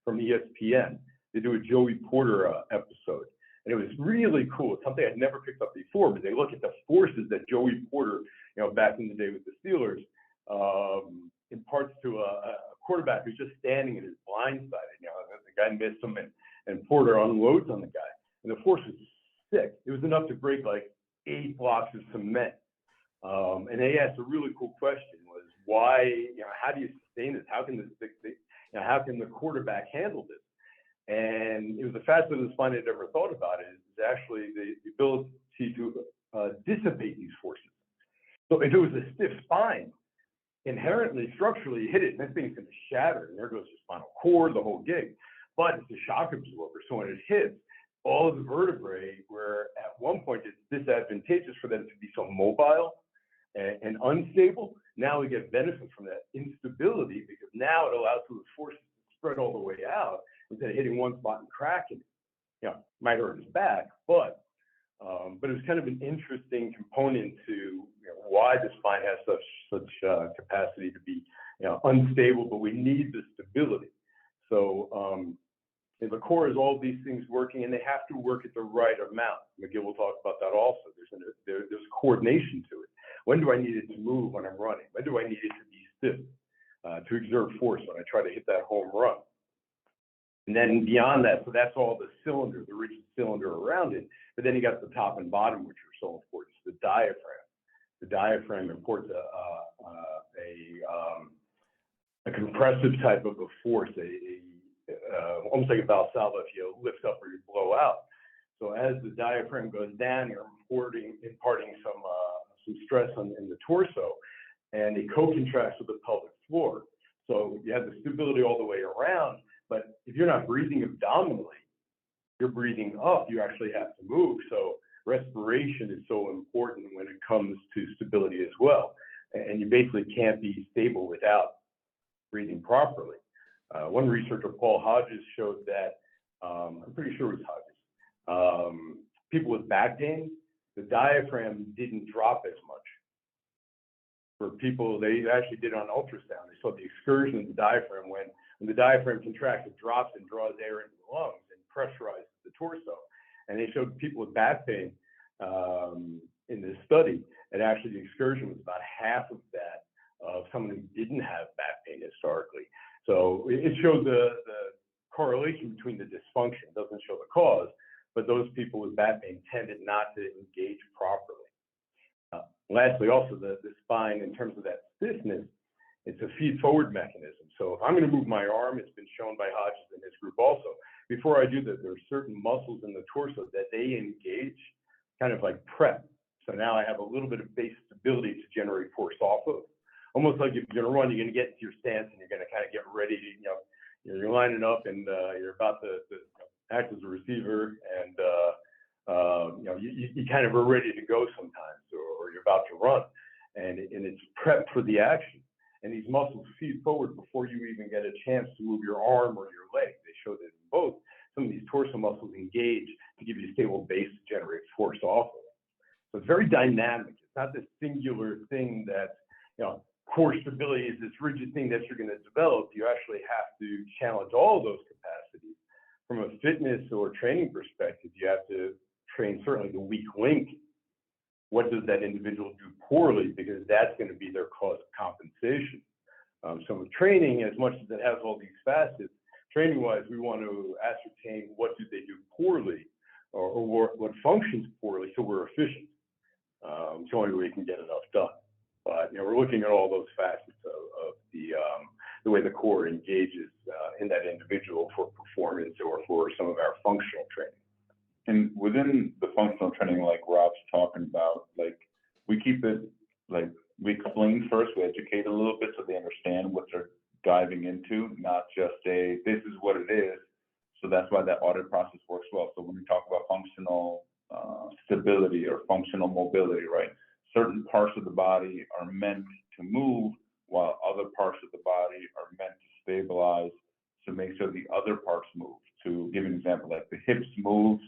from ESPN, they do a Joey Porter episode. And it was really cool. It's something I'd never picked up before, but they look at the forces that Joey Porter, back in the day with the Steelers, imparts to a quarterback who's just standing and is blindsided. The guy missed him, and Porter unloads on the guy. And the force was sick. It was enough to break like 8 blocks of cement. And they asked a really cool question: was why? How do you sustain this? How can how can the quarterback handle this? And it was the facet of the spine I'd never thought about. It is actually the ability to dissipate these forces. So if it was a stiff spine, inherently, structurally, you hit it, and that thing's going to shatter, and there goes your spinal cord, the whole gig. But it's a shock absorber, so when it hits, all of the vertebrae, where at one point it's disadvantageous for them to be so mobile and unstable, now we get benefit from that instability, because now it allows those forces to spread all the way out instead of hitting one spot and cracking it. Might hurt his back, but it was kind of an interesting component to why the spine has such capacity to be unstable, but we need the stability. So the core is all these things working, and they have to work at the right amount. McGill will talk about that also. There's coordination to it. When do I need it to move when I'm running? When do I need it to be stiff, to exert force when I try to hit that home run? And then beyond that, so that's all the cylinder, the rigid cylinder around it. But then you got the top and bottom, which are so important. It's the diaphragm. The diaphragm imports a compressive type of a force, almost like a Valsalva if you lift up or you blow out. So as the diaphragm goes down, you're imparting some stress in the torso, and it co-contracts with the pelvic floor. So you have the stability all the way around, but if you're not breathing abdominally, you're breathing up, you actually have to move. So respiration is so important when it comes to stability as well. And you basically can't be stable without breathing properly. One researcher, Paul Hodges, showed that, I'm pretty sure it was Hodges, people with back pain, the diaphragm didn't drop as much. For people, they actually did on ultrasound. They saw the excursion of the diaphragm when the diaphragm contracts, it drops and draws air into the lungs and pressurizes the torso. And they showed people with back pain in this study, and actually the excursion was about half of that of someone who didn't have back pain historically. So it shows the correlation between the dysfunction. It doesn't show the cause, but those people with back pain tended not to engage properly. Lastly, also the spine, in terms of that stiffness, it's a feed-forward mechanism. So if I'm going to move my arm, it's been shown by Hodges and his group also. Before I do that, there are certain muscles in the torso that they engage, kind of like prep. So now I have a little bit of base stability to generate force off of. Almost like if you're going to run, you're going to get into your stance and you're going to kind of get ready to, you're lining up and you're about to act as a receiver, and you kind of are ready to go sometimes, or you're about to run, and it's prep for the action. And these muscles feed forward before you even get a chance to move your arm or your leg. They show that in both. Some of these torso muscles engage to give you a stable base to generate force off of. So it's very dynamic. It's not this singular thing that, core stability is this rigid thing that you're going to develop. You actually have to challenge all of those capacities. From a fitness or training perspective, you have to train certainly the weak link. What does that individual do poorly? Because that's going to be their cause of compensation. So with training, as much as it has all these facets, training-wise, we want to ascertain what do they do poorly, or what functions poorly, so we're efficient. It's the only way we can get enough done. But we're looking at all those facets of the way the core engages in that individual for performance or for some of our functional training. And within the functional training, like Rob's talking about, like we keep it, like we explain first, we educate a little bit so they understand what they're diving into, not just this is what it is. So that's why that audit process works well. So when we talk about functional stability or functional mobility, right? Certain parts of the body are meant to move while other parts of the body are meant to stabilize to make sure the other parts move. To give an example, like the hips move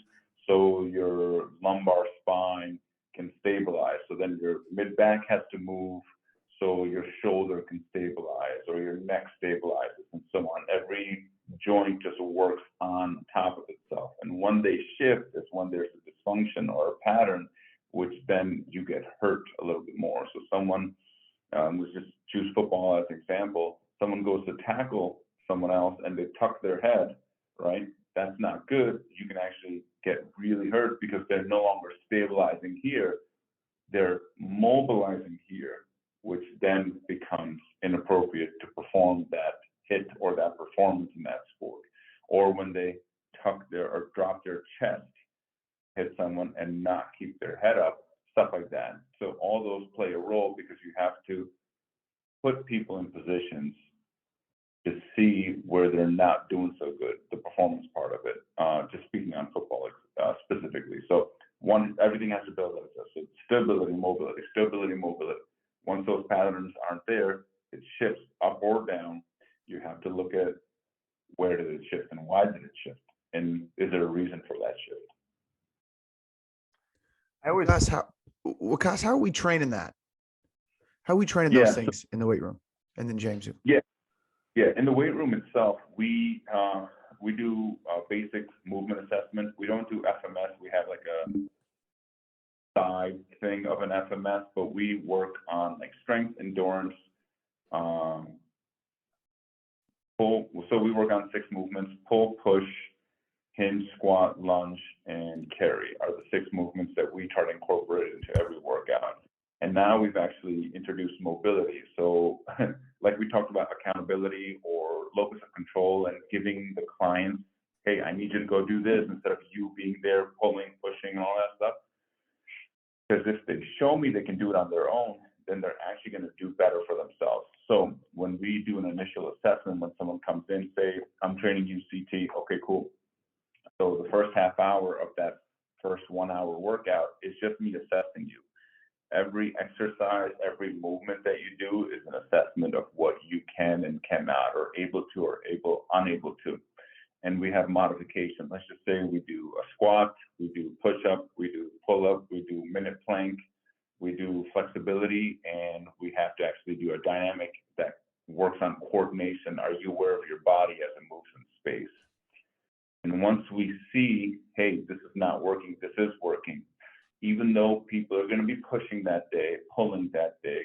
so your lumbar spine can stabilize. So then your mid-back has to move so your shoulder can stabilize or your neck stabilizes and so on. Every joint just works on top of itself. And when they shift is when there's a dysfunction or a pattern, which then you get hurt a little bit more. So someone, let's just choose football as an example, someone goes to tackle someone else and they tuck their head, right? That's not good. You can actually get really hurt because they're no longer stabilizing here. They're mobilizing here, which then becomes inappropriate to perform that hit or that performance in that sport. Or when they tuck their or drop their chest, hit someone and not keep their head up, stuff like that. So all those play a role because you have to put people in positions to see where they're not doing so good, the performance part of it, just speaking on football specifically. So everything has to build like this. So stability, mobility, stability, mobility. Once those patterns aren't there, it shifts up or down. You have to look at where did it shift and why did it shift? And is there a reason for that shift? Waqas, how are we training that? How are we training those things in the weight room? And then James. Yeah, in the weight room itself, we do basic movement assessment. We don't do FMS. We have like a side thing of an FMS, but we work on like strength, endurance, pull. So we work on 6 movements: pull, push, hinge, squat, lunge, and carry are the 6 movements that we try to incorporate into every workout. And now we've actually introduced mobility. So like we talked about accountability or locus of control and giving the clients, hey, I need you to go do this instead of you being there pulling, pushing, and all that stuff. Because if they show me they can do it on their own, then they're actually going to do better for themselves. So when we do an initial assessment, when someone comes in, say, I'm training you CT, okay, cool. So the first half hour of that first 1 hour workout is just me assessing you. Every exercise, every movement that you do is an assessment of what you can and cannot, or able to, or unable to. And we have modifications. Let's just say we do a squat, we do push-up, we do pull-up, we do minute plank, we do flexibility, and we have to actually do a dynamic that works on coordination. Are you aware of your body as it moves in space? And once we see, hey, this is not working, this is working, even though people are going to be pushing that day, pulling that day,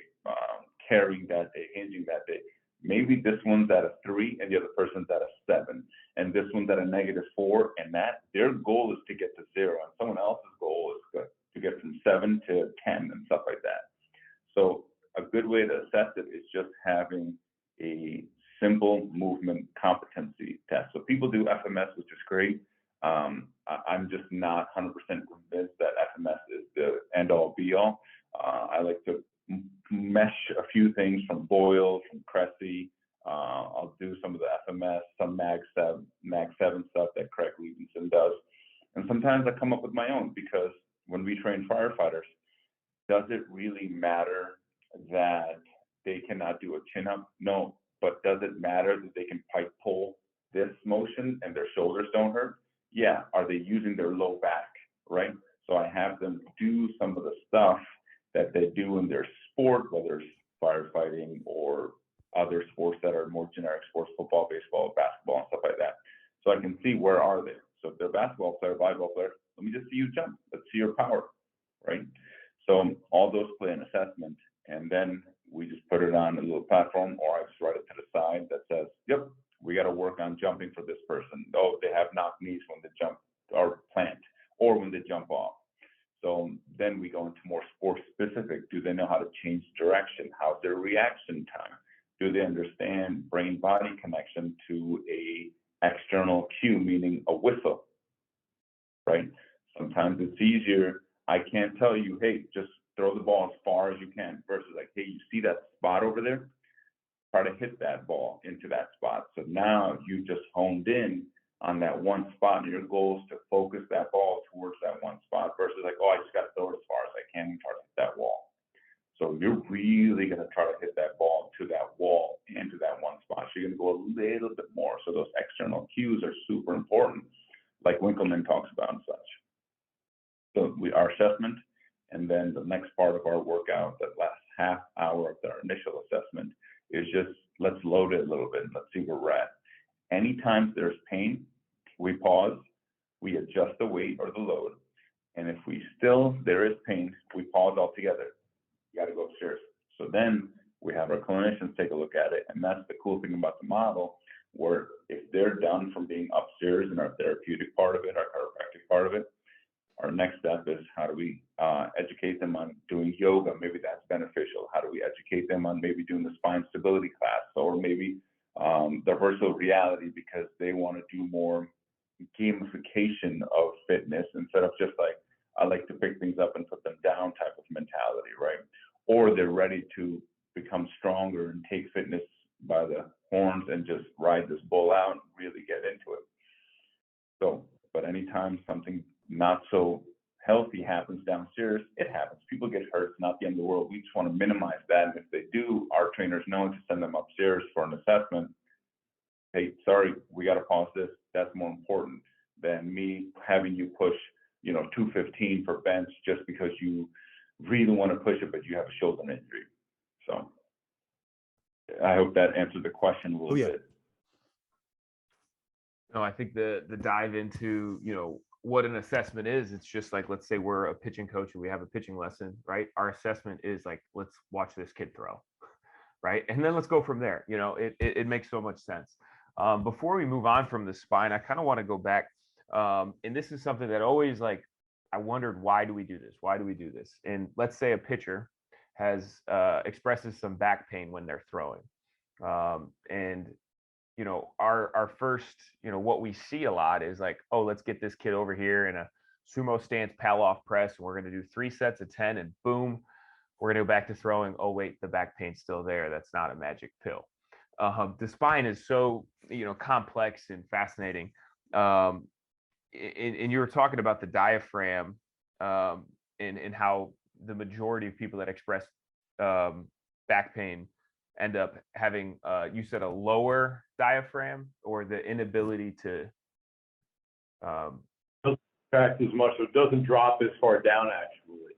carrying that day, hinging that day, maybe this one's at a 3 and the other person's at a 7, and this one's at a -4, and that their goal is to get to 0, and someone else's goal is to get from 7 to 10 and stuff like that. So a good way to assess it is just having a simple movement competency test. So people do FMS, which is great. I'm just not 100% convinced that FMS is the end-all be-all. I like to mesh a few things from Boyle, from Cressy. I'll do some of the FMS, some Mag 7 stuff that Craig Levinson does. And sometimes I come up with my own, because when we train firefighters, does it really matter that they cannot do a chin-up? No. But does it matter that they can pipe pull this motion and their shoulders don't hurt? Yeah. Are they using their low back, right? So I have them do some of the stuff that they do in their sport, whether it's firefighting or other sports that are more generic sports, football, baseball, basketball, and stuff like that. So I can see where are they. So if they're a basketball player, volleyball player, let me just see you jump. Let's see your power, right? So all those play an assessment, and then we just put it on a little platform, or I just write it to the side that says, yep, we got to work on jumping for this person. Oh, they have knocked knees when they jump or plant, or when they jump off. So then we go into more sports specific. Do they know how to change direction? How's their reaction time? Do they understand brain-body connection to a external cue, meaning a whistle, right? Sometimes it's easier. I can't tell you, hey, just throw the ball as far as you can, versus like, hey, you see that spot over there? Try to hit that ball into that spot. So now you just honed in on that one spot, and your goal is to focus that ball towards that one spot, versus like, oh, I just got to throw it as far as I can and try to hit that wall. So you're really going to try to hit that ball to that wall and to that one spot. So you're going to go a little bit more. So those external cues are super important, like Winkelman talks about and such. So our assessment, and then the next part of our workout, that last half hour of our initial assessment, is just let's load it a little bit and let's see where we're at. Anytime there's pain, we pause, we adjust the weight or the load, and if there is pain, we pause altogether. You got to go upstairs. So then we have our clinicians take a look at it, and that's the cool thing about the model, where if they're done from being upstairs in our therapeutic part of it, our chiropractic part of it, our next step is how do we educate them on doing yoga? Maybe that's beneficial. How do we educate them on maybe doing the spine stability class, or maybe the virtual reality, because they want to do more gamification of fitness instead of just like, I like to pick things up and put them down type of mentality, right? Or they're ready to become stronger and take fitness by the horns and just ride this bull out and really get into it. So, but anytime something not so healthy happens downstairs, it happens. People get hurt. It's not the end of the world. We just want to minimize that. And if they do, our trainers know to send them upstairs for an assessment. Hey, sorry, we got to pause this. That's more important than me having you push, 215 for bench just because you really want to push it, but you have a shoulder injury. So I hope that answered the question a little bit. No, I think the dive into, what an assessment is, it's just like, let's say we're a pitching coach and we have a pitching lesson, right? Our assessment is like, let's watch this kid throw, right? And then let's go from there. You know, it makes so much sense. Before we move on from the spine, I kind of want to go back. And this is something that always, like, I wondered, why do we do this? Why do we do this? And let's say a pitcher has expresses some back pain when they're throwing. And, you know, our first, you know, what we see a lot is like, oh, let's get this kid over here in a sumo stance, pal off press. And we're going to do 3 sets of 10 and boom, we're going to go back to throwing. Oh, wait, the back pain's still there. That's not a magic pill. The spine is so, you know, complex and fascinating. And you were talking about the diaphragm, and how the majority of people that express back pain end up having, you said, a lower diaphragm, or the inability to Contract as much, so it doesn't drop as far down actually.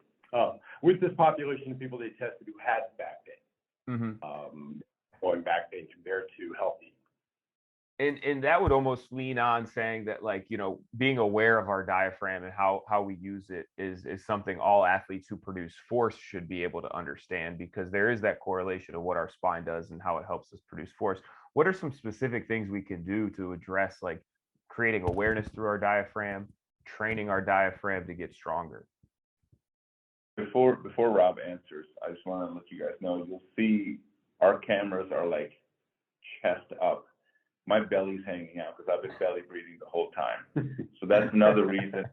With this population of people they tested who had back pain, going back pain compared to healthy. And that would almost lean on saying that, like, you know, being aware of our diaphragm and how we use it is something all athletes who produce force should be able to understand, because there is that correlation of what our spine does and how it helps us produce force. What are some specific things we can do to address, like, creating awareness through our diaphragm, training our diaphragm to get stronger? Before Rob answers, I just want to let you guys know, you'll see our cameras are like chest up. My belly's hanging out because I've been belly breathing the whole time. So that's another reason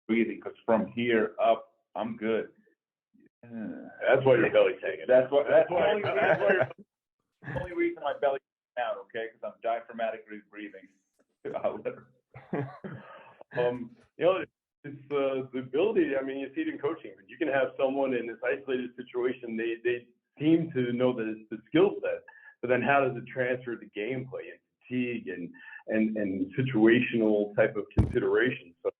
breathing, because from here up, I'm good. That's why your belly's hanging. That's why the only reason my belly's hanging out, okay? Because I'm diaphragmatically breathing. You know, it's the ability. I mean, you see it in coaching. You can have someone in this isolated situation. They seem to know the skill set, but then how does it transfer to gameplay and fatigue and situational type of considerations? So,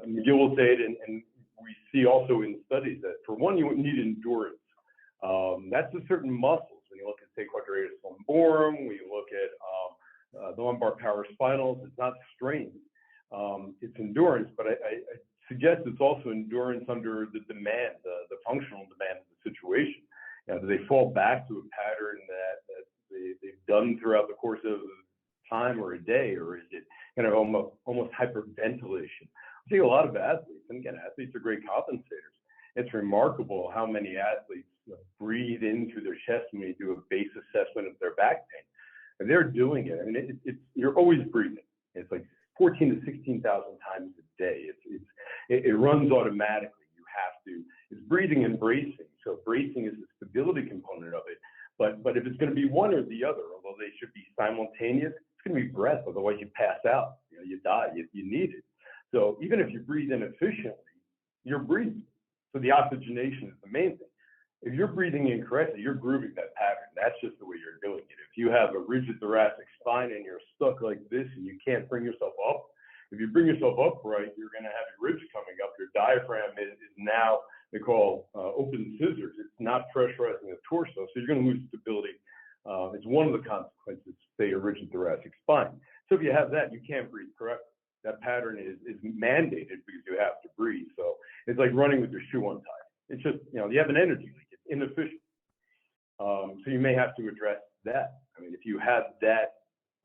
McGill will say it, and we see also in studies that for one, you need endurance. That's a certain muscles. When you look at, say, quadratus lumborum, when you look at the lumbar paraspinals, it's not strength. It's endurance, but I suggest it's also endurance under the demand, the functional demand of the situation. You know, do they fall back to a pattern that they've done throughout the course of time or a day, or is it kind of almost hyperventilation? I see a lot of athletes, and again, athletes are great compensators. It's remarkable how many athletes breathe into their chest when you do a base assessment of their back pain. And they're doing it. I mean, you're always breathing. It's like 14 to 16,000 times a day. It runs automatically. You have to. It's breathing and bracing. So bracing is the stability component of it. But if it's going to be one or the other, although they should be simultaneous, it's going to be breath. Otherwise, you pass out. You know, you die. You need it. So even if you breathe inefficiently, you're breathing. So the oxygenation is the main thing. If you're breathing incorrectly, you're grooving that pattern. That's just the way you're doing it. If you have a rigid thoracic spine and you're stuck like this and you can't bring yourself up, if you bring yourself upright, you're going to have your ribs coming up. Your diaphragm is now, they call open scissors. It's not pressurizing the torso, so you're going to lose stability. It's one of the consequences, say, a rigid thoracic spine. So if you have that, you can't breathe correctly. That pattern is mandated because you have to breathe. So it's like running with your shoe untied. It's just, you know, you have an energy leak. It's inefficient. So you may have to address that. I mean, if you have that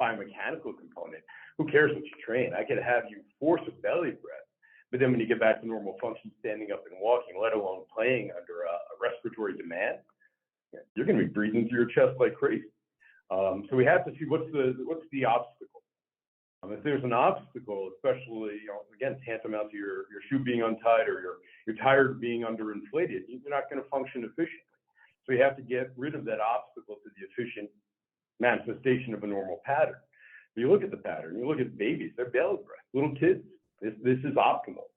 biomechanical component, who cares what you train? I could have you force a belly breath, but then when you get back to normal function, standing up and walking, let alone playing under a respiratory demand, you're going to be breathing through your chest like crazy. So we have to see what's the obstacle. If there's an obstacle, especially, you know, again, tantamount to your shoe being untied or your tire being underinflated, you're not going to function efficiently. So you have to get rid of that obstacle to the efficient manifestation of a normal pattern. If you look at the pattern, you look at babies, they're belly breath, little kids. This is optimal.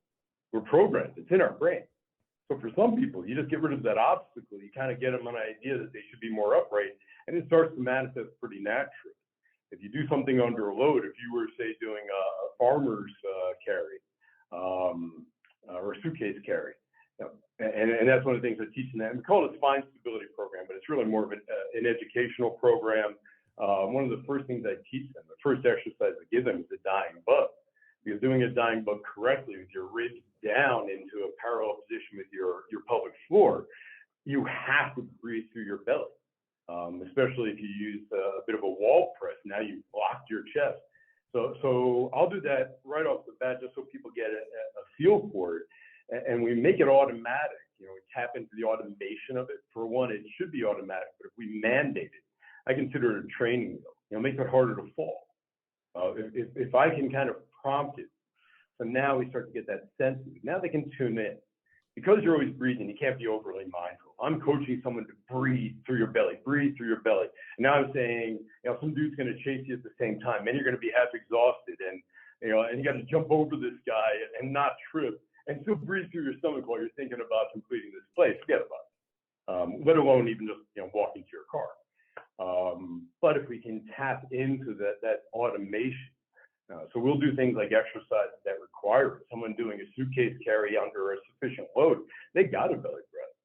We're programmed. It's in our brain. So for some people, you just get rid of that obstacle. You kind of get them an idea that they should be more upright, and it starts to manifest pretty naturally. If you do something under a load, if you were, say, doing a farmer's carry or a suitcase carry, and that's one of the things I teach in that. We call it a spine stability program, but it's really more of an educational program. One of the first things I teach them, the first exercise I give them is the dying bug. because doing a dying buck correctly with your ribs down into a parallel position with your pelvic floor, you have to breathe through your belly, especially if you use a bit of a wall press. Now you've blocked your chest. So I'll do that right off the bat just so people get a feel for it. And we make it automatic. We tap into the automation of it. For one, it should be automatic, but if we mandate it, I consider it a training wheel. Make it harder to fall. If I can kind of prompt it, so now we start to get that sense. Now they can tune in. Because you're always breathing, you can't be overly mindful. I'm coaching someone to breathe through your belly, breathe through your belly. And now I'm saying, some dude's going to chase you at the same time, and you're going to be half exhausted, and and you got to jump over this guy and not trip, and still breathe through your stomach while you're thinking about completing this play. Forget about it. Let alone even just walking to your car. But if we can tap into that automation. So we'll do things like exercises that require it. Someone doing a suitcase carry under a sufficient load, they got a belly breath.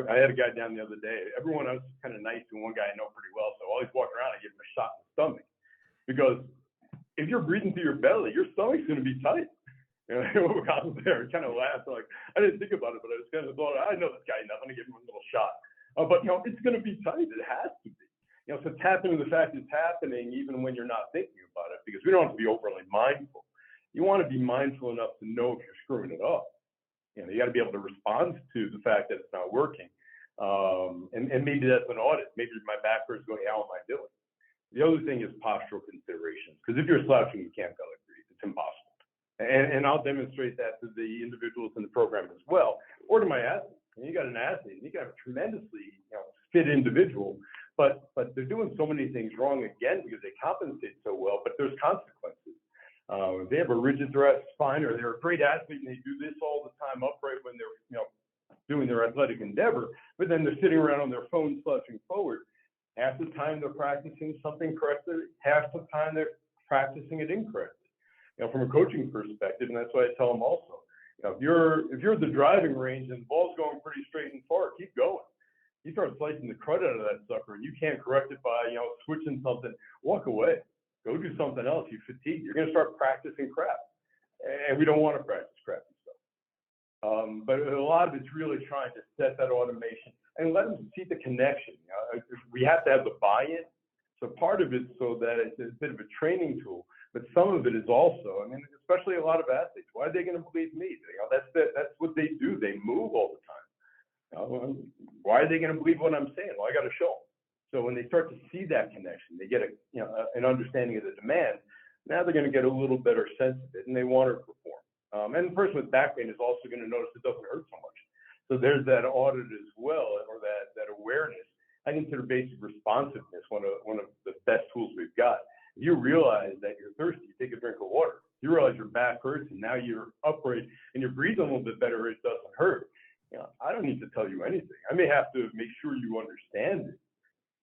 I had a guy down the other day. Everyone else was kind of nice, and one guy I know pretty well. So I always walk around and give him a shot in the stomach, because if you're breathing through your belly, your stomach's going to be tight. I was there, kind of laughed. Like, I didn't think about it, but I just kind of thought, I know this guy enough. I'm going to give him a little shot. But it's going to be tight. It has to be. So tap into the fact it's happening even when you're not thinking about it, because we don't have to be overly mindful. You want to be mindful enough to know if you're screwing it up. You got to be able to respond to the fact that it's not working. And maybe that's an audit. Maybe my back hurts going, how am I doing? The other thing is postural considerations, because if you're slouching, you can't belly breathe. It's impossible. And I'll demonstrate that to the individuals in the program as well, or to my athletes. You got an athlete, and you got a tremendously fit individual, but they're doing so many things wrong again because they compensate so well, but there's consequences. If they have a rigid thoracic spine, or they're a great athlete and they do this all the time upright when they're doing their athletic endeavor, but then they're sitting around on their phone slouching forward. Half the time they're practicing something correctly, half the time they're practicing it incorrectly. From a coaching perspective, and that's why I tell them also, if you're at the driving range and the ball's going pretty straight and far, keep going. You start slicing the crud out of that sucker, and you can't correct it by switching something. Walk away. Go do something else. You fatigue. You're going to start practicing crap, and we don't want to practice crappy stuff. But a lot of it's really trying to set that automation and let them see the connection. We have to have the buy-in. So part of it so that it's a bit of a training tool, but some of it is also, especially a lot of athletes. Why are they going to believe me? That's what they do. They move all the time. Why are they going to believe what I'm saying? Well, I got to show them. So when they start to see that connection, they get an understanding of the demand. Now they're going to get a little better sense of it, and they want to perform. And the person with back pain is also going to notice it doesn't hurt so much. So there's that audit as well, or that awareness. I consider basic responsiveness one of the best tools we've got. If you realize that you're thirsty, you take a drink of water. You realize your back hurts, and now you're upright and you're breathing a little bit better. It doesn't hurt. I don't need to tell you anything. I may have to make sure you understand it,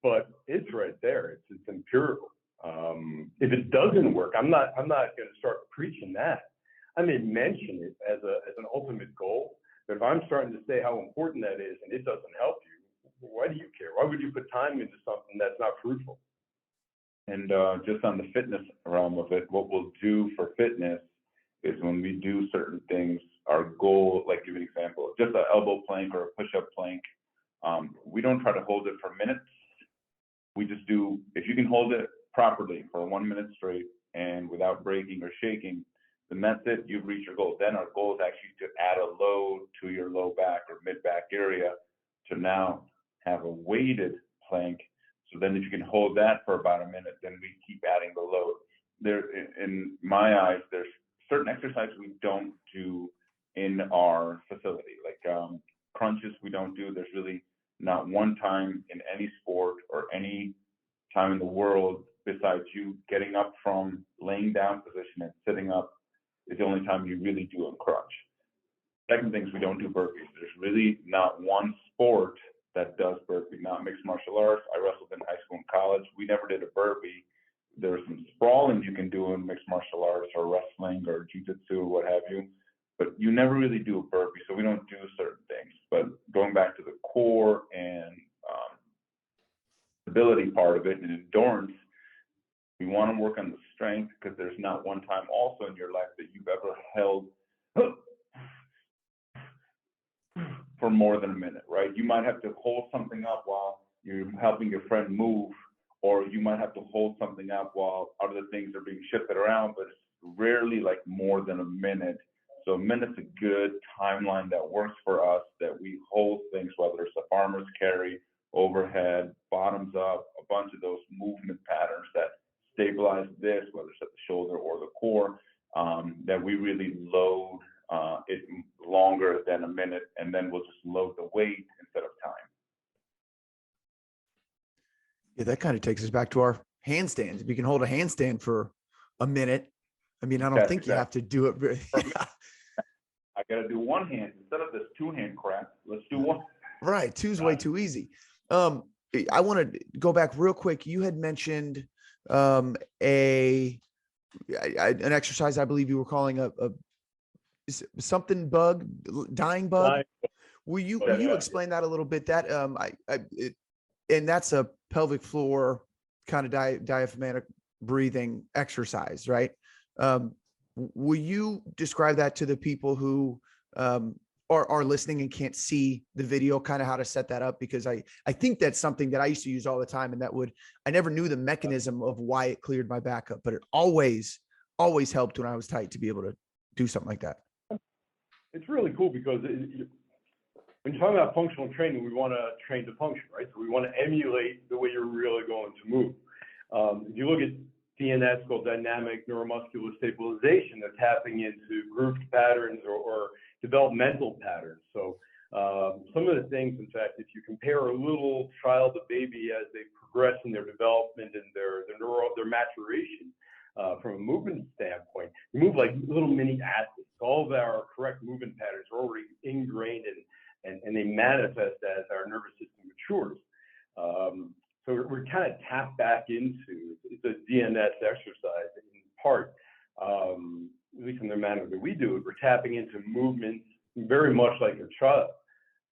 but it's right there. It's empirical. If it doesn't work, I'm not going to start preaching that. I may mention it as an ultimate goal, but if I'm starting to say how important that is and it doesn't help you, why do you care? Why would you put time into something that's not fruitful? And just on the fitness realm of it, what we'll do for fitness is when we do certain things, our goal, like give an example, just an elbow plank or a push-up plank, we don't try to hold it for minutes. We just do, if you can hold it properly for 1 minute straight and without breaking or shaking, then that's it. You've reached your goal. Then our goal is actually to add a load to your low back or mid back area to now have a weighted plank. So then if you can hold that for about a minute, then we keep adding the load. There, in my eyes, there's certain exercises we don't do in our facility, like crunches we don't do. There's really not one time in any sport or any time in the world besides you getting up from laying down position and sitting up is the only time you really do a crunch. Second thing is we don't do burpees. There's really not one sport that does burpee, not mixed martial arts. I wrestled in high school and college. We never did a burpee. There's some sprawling you can do in mixed martial arts or wrestling or jiu-jitsu or what have you, but you never really do a burpee, so we don't do certain things. But going back to the core and stability part of it and endurance, We want to work on the strength because there's not one time also in your life that you've ever held for more than a minute, right? You might have to hold something up while you're helping your friend move, or you might have to hold something up while other things are being shifted around, but it's rarely like more than a minute. So a minute's a good timeline that works for us, that we hold things, whether it's a farmer's carry, overhead, bottoms up, a bunch of those movement patterns that stabilize this, whether it's at the shoulder or the core, that we really load it longer than a minute, and then we'll just load the weight instead of time. Yeah, that kind of takes us back to our handstands. If you can hold a handstand for a minute, I mean, I don't think you have to do it. Yeah. I got to do one hand instead of this two-hand crap. Let's do one. Right. Two's way too easy. I want to go back real quick. You had mentioned an exercise, I believe you were calling a something bug, dying bug. Will you explain that a little bit? That and that's a pelvic floor kind of diaphragmatic breathing exercise, right? Will you describe that to the people who are listening and can't see the video, kind of how to set that up? Because I think that's something that I used to use all the time, and I never knew the mechanism of why it cleared my back up, but it always helped when I was tight to be able to do something like that. It's really cool because when you're talking about functional training, we want to train to function, right? So we want to emulate the way you're really going to move. If you look at DNS, called dynamic neuromuscular stabilization, they're tapping into grooved patterns or developmental patterns. So some of the things, in fact, if you compare a little child to baby as they progress in their development and their maturation, from a movement standpoint, you move like little mini athletes. All of our correct movement patterns are already ingrained and they manifest as our nervous system matures. So we're kind of tapped back into the DNS exercise in part, at least in the manner that we do it. We're tapping into movements very much like a child.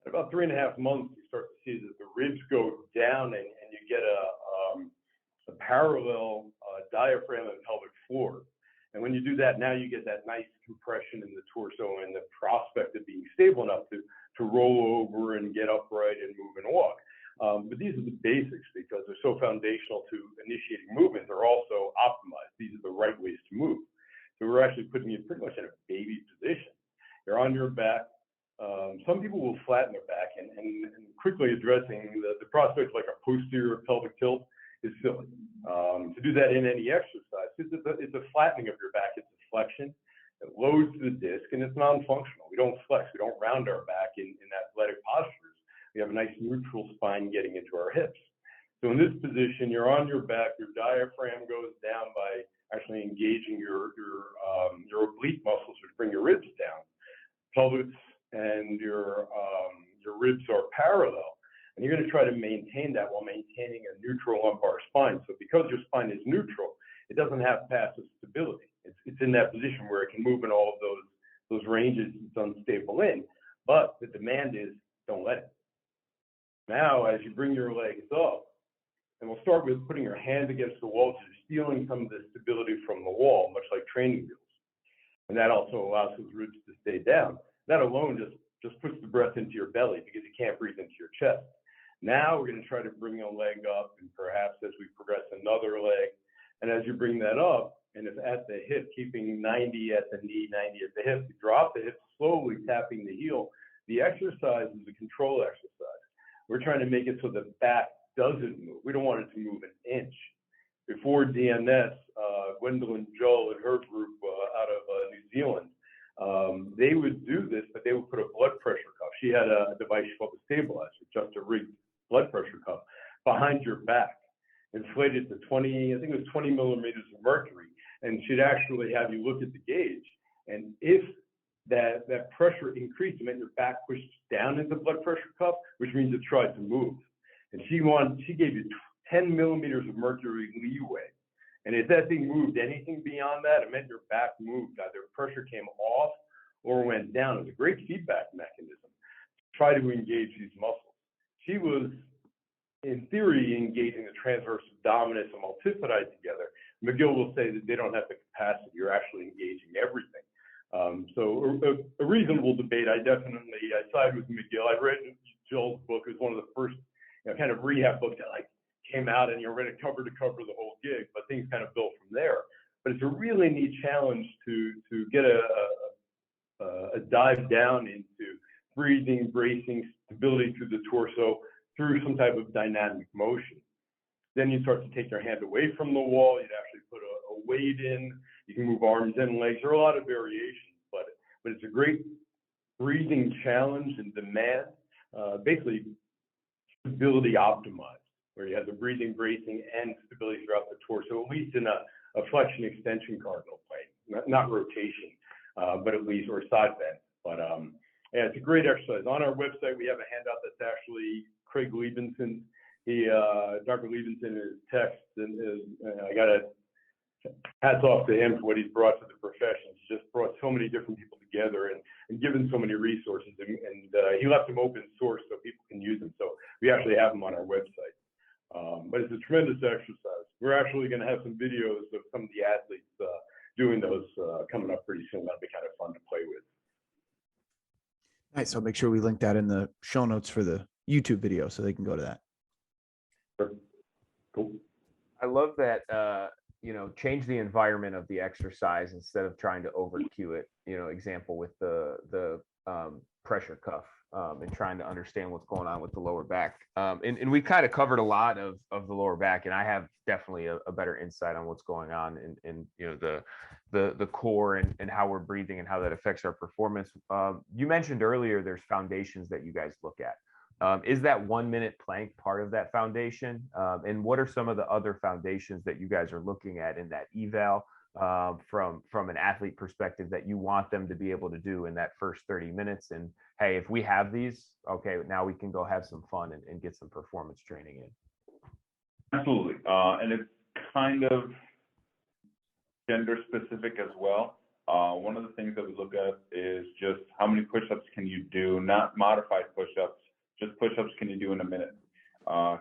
At about 3.5 months, you start to see that the ribs go down and you get a parallel diaphragm and pelvic floor. And when you do that, now you get that nice compression in the torso and the prospect of being stable enough to roll over and get upright and move and walk. But these are the basics because they're so foundational to initiating movement. They're also optimized. These are the right ways to move. So we're actually putting you pretty much in a baby position. You're on your back. Some people will flatten their back, and quickly addressing the prospect like a posterior pelvic tilt is silly. To do that in any exercise, it's a flattening of your back. It's a flexion. It loads the disc, and it's non-functional. We don't flex. We don't round our back in athletic postures. We have a nice neutral spine getting into our hips. So in this position, you're on your back. Your diaphragm goes down by actually engaging your oblique muscles, which bring your ribs down. Pelvis and your ribs are parallel. And you're going to try to maintain that while maintaining a neutral lumbar spine. So because your spine is neutral, it doesn't have passive stability. It's in that position where it can move in all of those ranges it's unstable in. But the demand is don't let it. Now, as you bring your legs up, and we'll start with putting your hand against the wall, so you're stealing some of the stability from the wall, much like training wheels. And that also allows those ribs to stay down. That alone just puts the breath into your belly because you can't breathe into your chest. Now we're going to try to bring a leg up, and perhaps as we progress another leg. And as you bring that up, and it's at the hip, keeping 90 at the knee, 90 at the hip, you drop the hip slowly, tapping the heel. The exercise is a control exercise. We're trying to make it so the back doesn't move. We don't want it to move an inch. Before DNS, Gwendolyn Joel and her group out of New Zealand, they would do this, but they would put a blood pressure cuff. She had a device called the stabilizer, just a rigged blood pressure cuff behind your back, inflated to 20, I think it was 20 millimeters of mercury. And she'd actually have you look at the gauge. And if that pressure increased, it meant your back pushed down into the blood pressure cuff, which means it tried to move. And she gave you 10 millimeters of mercury leeway. And if that thing moved anything beyond that, it meant your back moved. Either pressure came off or went down. It was a great feedback mechanism to try to engage these muscles. She was, in theory, engaging the transverse abdominis and multifidi together, McGill will say that they don't have the capacity. You're actually engaging everything. So a reasonable debate. I side with McGill. I read Joel's book. It was one of the first kind of rehab books that came out, and read it cover to cover the whole gig. But things kind of built from there. But it's a really neat challenge to get a dive down into breathing, bracing, stability through the torso through some type of dynamic motion. Then you start to take your hand away from the wall. You'd actually put a weight in. You can move arms and legs. There are a lot of variations, but it's a great breathing challenge and demand. Basically, stability optimized, where you have the breathing, bracing, and stability throughout the torso, at least in a flexion extension cardinal plane, not rotation, but at least, or side bend. But yeah, it's a great exercise. On our website, we have a handout that's actually Craig Liebenson. Dr. Liebenson, his text, and I got to hats off to him for what he's brought to the profession. He's just brought so many different people together and given so many resources. And he left them open source so people can use them. So we actually have them on our website. But it's a tremendous exercise. We're actually going to have some videos of some of the athletes doing those coming up pretty soon. That'll be kind of fun to play with. Nice. So make sure we link that in the show notes for the YouTube video so they can go to that. Cool. I love that, change the environment of the exercise instead of trying to over cue it. Example with the pressure cuff and trying to understand what's going on with the lower back. And we kind of covered a lot of the lower back, and I have definitely a better insight on what's going on in the core and how we're breathing and how that affects our performance. You mentioned earlier there's foundations that you guys look at. Is that 1 minute plank part of that foundation? And what are some of the other foundations that you guys are looking at in that eval from an athlete perspective that you want them to be able to do in that first 30 minutes? And hey, if we have these, okay, now we can go have some fun and get some performance training in. Absolutely. And it's kind of gender specific as well. One of the things that we look at is just how many push-ups can you do, not modified push-ups, just push-ups can you do in a minute?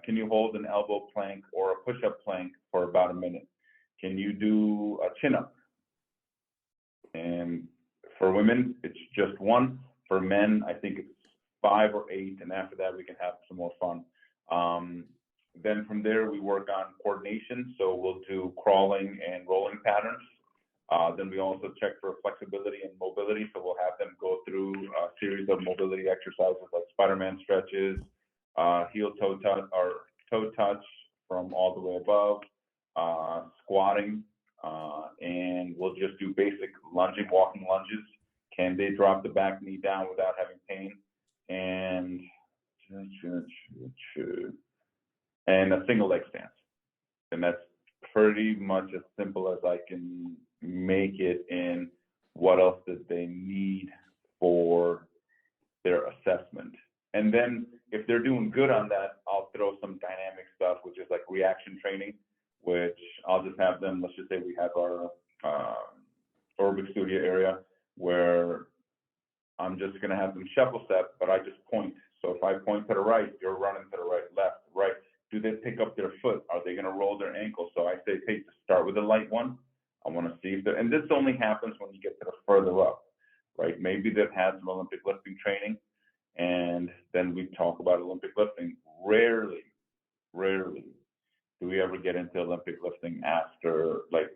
Can you hold an elbow plank or a push-up plank for about a minute? Can you do a chin-up? And for women, it's just one. For men, I think it's 5 or 8, and after that, we can have some more fun. Then from there, we work on coordination. So we'll do crawling and rolling patterns. Then we also check for flexibility and mobility. So we'll have them go through a series of mobility exercises like Spider-Man stretches, heel-toe touch or toe touch from all the way above, squatting, and we'll just do basic lunging, walking lunges. Can they drop the back knee down without having pain? And a single leg stance. And that's pretty much as simple as I can make it in what else did they need for their assessment. And then if they're doing good on that, I'll throw some dynamic stuff, which is like reaction training, which I'll just have them, let's just say we have our aerobic studio area where I'm just going to have them shuffle step, but I just point. So if I point to the right, you're running to the right, left, right. Do they pick up their foot? Are they going to roll their ankle? So I say, hey, to start with a light one. I want to see if they're, and this only happens when you get to the further up, right? Maybe they've had some Olympic lifting training, and then we talk about Olympic lifting. Rarely do we ever get into Olympic lifting after, like,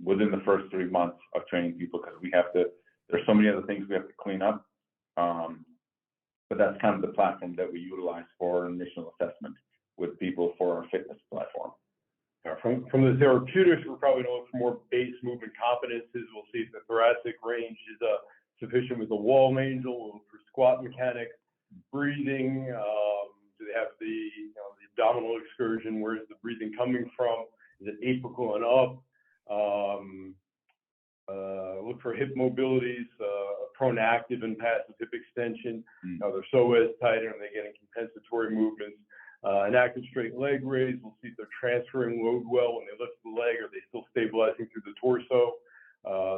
within the first 3 months of training people, because we have to, there's so many other things we have to clean up. But that's kind of the platform that we utilize for initial assessment with people for our fitness platform. From the therapeutics, we're probably going to look for more base movement competences. We'll see if the thoracic range is sufficient with the wall angel. We'll look for squat mechanics, breathing. Do they have the abdominal excursion? Where is the breathing coming from? Is it apical and up? Look for hip mobilities, prone active and passive hip extension. Are their psoas tighter? Are they getting compensatory movements? An active straight leg raise, we'll see if they're transferring load well when they lift the leg. Are they still stabilizing through the torso?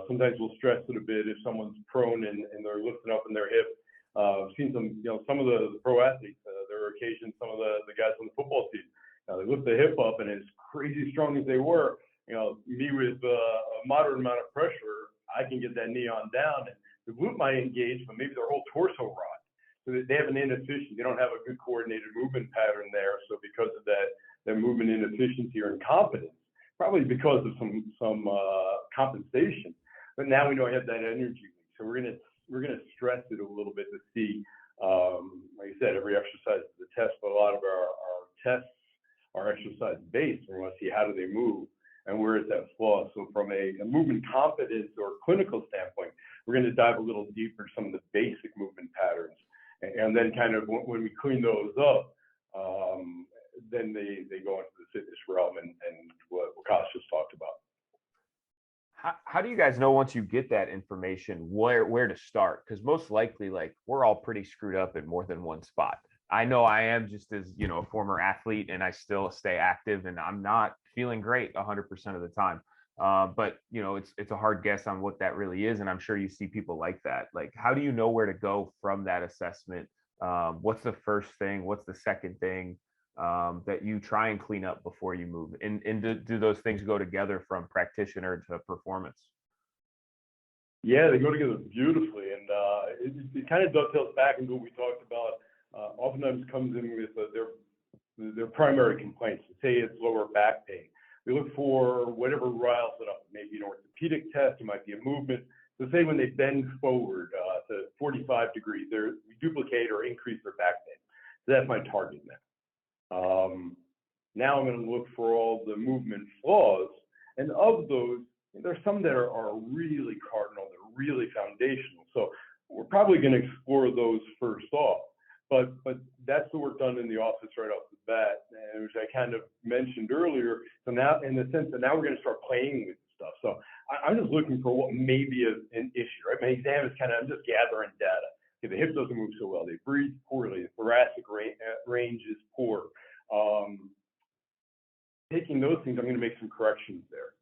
Sometimes we'll stress it a bit if someone's prone and they're lifting up in their hip. I've seen some of the pro athletes. There are occasions some of the guys on the football team, they lift the hip up, and as crazy strong as they were, me with a moderate amount of pressure, I can get that knee on down. And the glute might engage, but maybe their whole torso rot. So they have an inefficiency. They don't have a good coordinated movement pattern there. So because of that movement inefficiency or incompetence, probably because of some compensation. But now we know I have that energy. So we're gonna stress it a little bit to see. Like I said, every exercise is a test, but a lot of our tests are exercise based. We want to see how do they move and where is that flaw. So from a movement competence or clinical standpoint, we're going to dive a little deeper into some of the basic movement patterns, and then kind of when we clean those up, then they go into the fitness realm and what Waqas just talked about. How do you guys know once you get that information where to start? Because most likely, like, we're all pretty screwed up in more than one spot. I know I am, just as, you know, a former athlete, and I still stay active, and I'm not feeling great 100% of the time. But you know, it's a hard guess on what that really is, and I'm sure you see people like that. Like, how do you know where to go from that assessment? What's the first thing? What's the second thing that you try and clean up before you move? And do those things go together from practitioner to performance? Yeah, they go together beautifully, and it kind of dovetails back into what we talked about. Oftentimes comes in with their primary complaints. Say it's lower back pain. We look for whatever riles it up. Maybe an orthopedic test. It might be a movement. So say when they bend forward to 45 degrees, we duplicate or increase their back pain. So that's my target now. Now I'm going to look for all the movement flaws, and of those, there's some that are really cardinal. They're really foundational. So we're probably going to explore those first off. But that's the work done in the office right off the bat, and which I kind of mentioned earlier. So now, in the sense that now we're going to start playing with stuff. So I'm just looking for what may be an issue, right? My exam is I'm just gathering data. Okay, the hip doesn't move so well. They breathe poorly. The thoracic range is poor. Taking those things, I'm going to make some corrections there.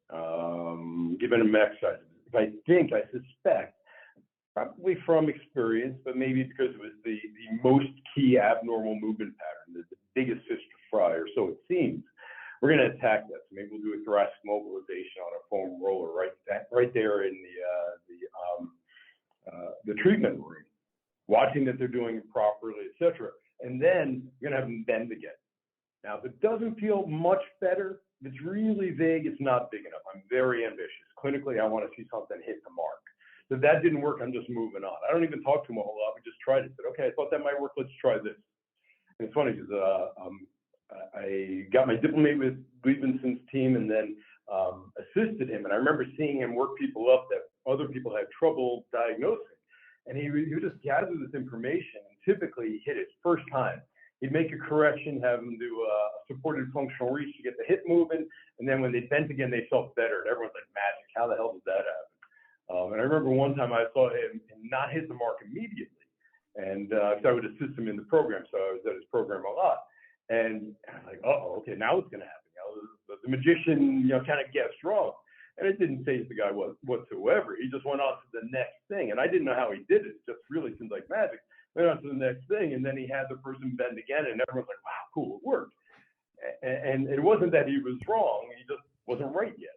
Giving them exercises. If I suspect, probably from experience, but maybe because it was the most key abnormal movement pattern, the biggest fish to fry, or so it seems, we're going to attack that. So maybe we'll do a thoracic mobilization on a foam roller right there in the treatment room, watching that they're doing it properly, etc. And then you're going to have them bend again. Now, if it doesn't feel much better, if it's really vague, it's not big enough. I'm very ambitious. Clinically, I want to see something hit the mark. If that didn't work, I'm just moving on. I don't even talk to them a whole lot. We just tried it. Said, okay, I thought that might work. Let's try this. And it's funny because I got my diplomate with Liebenson's team and then assisted him. And I remember seeing him work people up that other people had trouble diagnosing. And he would just gather this information and typically hit it first time. He'd make a correction, have them do a supported functional reach to get the hip moving. And then when they bent again, they felt better. And everyone's like, magic. How the hell did that happen? And I remember one time I saw him not hit the mark immediately, and so I would assist him in the program, so I was at his program a lot. And I'm like, okay, now what's going to happen? The magician, kind of guessed wrong, and it didn't phase the guy whatsoever. He just went on to the next thing, and I didn't know how he did it. It just really seemed like magic. Went on to the next thing, and then he had the person bend again, and everyone's like, wow, cool, it worked. And it wasn't that he was wrong; he just wasn't right yet.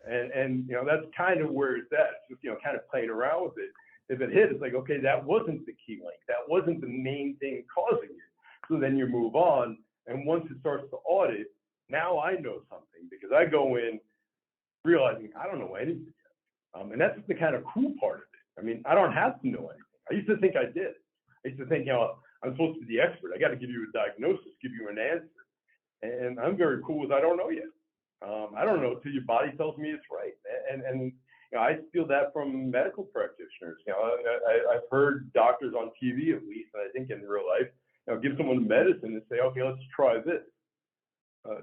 And that's kind of where it's at. It's just kind of playing around with it. If it hit, it's like, okay, that wasn't the key link. That wasn't the main thing causing it. So then you move on, and once it starts to audit, now I know something because I go in realizing I don't know anything yet. And that's the kind of cool part of it. I mean, I don't have to know anything. I used to think I did. I used to think, I'm supposed to be the expert. I got to give you a diagnosis, give you an answer. And I'm very cool with I don't know yet. I don't know till your body tells me it's right. And I feel that from medical practitioners. I've heard doctors on TV, at least, and I think in real life, give someone medicine and say, okay, let's try this.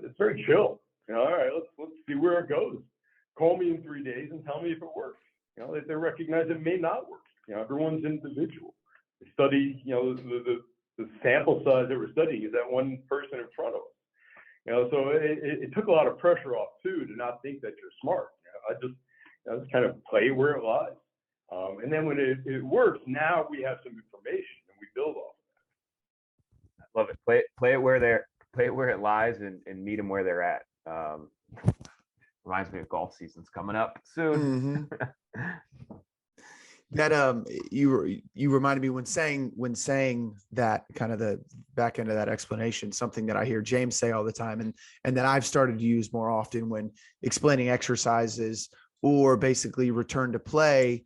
It's very chill. All right, let's see where it goes. Call me in 3 days and tell me if it works. They recognize it may not work. Everyone's individual. They study, the sample size that we're studying is that one person in front of us. So it took a lot of pressure off too to not think that you're smart. I just kind of play where it lies. And then when it works, now we have some information and we build off of that. I love it. Play it where it lies and meet them where they're at. Reminds me of golf season's coming up soon. That you reminded me when saying that, kind of the back end of that explanation, something that I hear James say all the time, and that I've started to use more often when explaining exercises or basically return to play,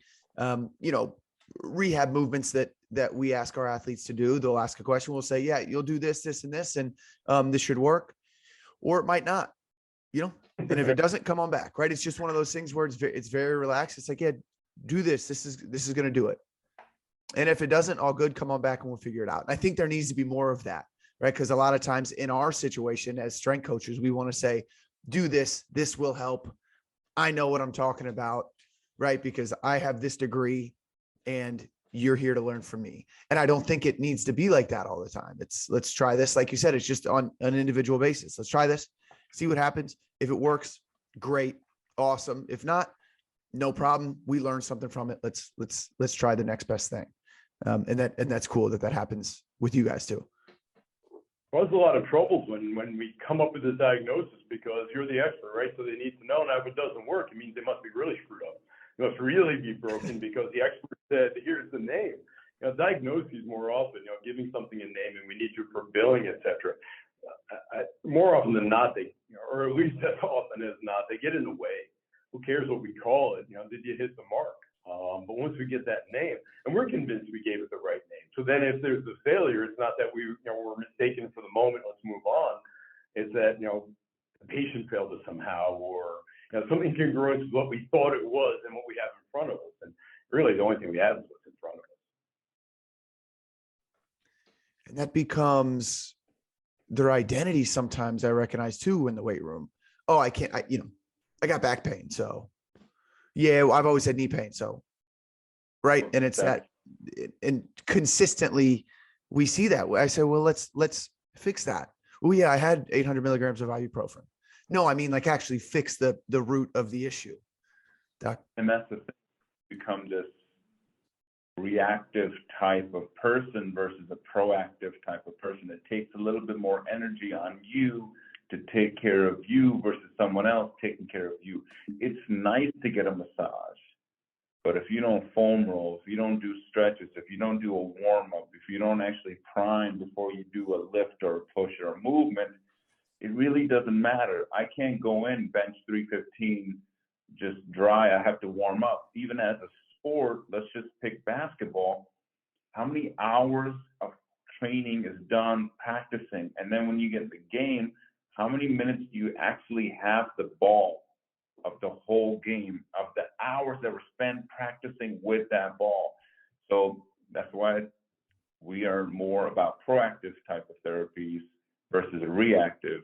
rehab movements that we ask our athletes to do. They'll ask a question, we'll say, yeah, you'll do this, this, and this, and this should work, or it might not, and if it doesn't, come on back, right? It's just one of those things where it's very relaxed. It's like, yeah, do this. This is going to do it. And if it doesn't, all good, come on back and we'll figure it out. And I think there needs to be more of that, right? Because a lot of times in our situation as strength coaches, we want to say, do this, this will help. I know what I'm talking about, right? Because I have this degree and you're here to learn from me. And I don't think it needs to be like that all the time. Let's try this. Like you said, it's just on an individual basis. Let's try this, see what happens. If it works, great, awesome. If not, no problem. We learned something from it. Let's try the next best thing. And that's cool that happens with you guys too. Well, there's a lot of troubles when we come up with a diagnosis because you're the expert, right? So they need to know. Now, if it doesn't work, it means they must be really screwed up. It must really be broken because the expert said, here's the name. Diagnoses more often, giving something a name and we need you for billing, et cetera. More often than not, or at least as often as not, they get in the way. Who cares what we call it? Did you hit the mark? But once we get that name, and we're convinced we gave it the right name. So then if there's a failure, it's not that we're mistaken for the moment, let's move on. It's that, the patient failed us somehow, or something congruent to what we thought it was and what we have in front of us. And really the only thing we have is what's in front of us. And that becomes their identity sometimes, I recognize too, in the weight room. Oh, I can't, I got back pain. So yeah, I've always had knee pain. So, right. And it's that, and consistently we see that. I say, well, let's fix that. Oh yeah, I had 800 milligrams of ibuprofen. No, I mean, like actually fix the root of the issue. Doc. And that's the thing, become this reactive type of person versus a proactive type of person. It takes a little bit more energy on you to take care of you versus someone else taking care of you. It's nice to get a massage, but if you don't foam roll, if you don't do stretches, if you don't do a warm up, if you don't actually prime before you do a lift or a push or a movement, it really doesn't matter. I can't go in bench 315 just dry. I have to warm up. Even as a sport, let's just pick basketball. How many hours of training is done practicing? And then when you get in the game, how many minutes do you actually have the ball of the whole game, of the hours that were spent practicing with that ball? So that's why we are more about proactive type of therapies versus reactive.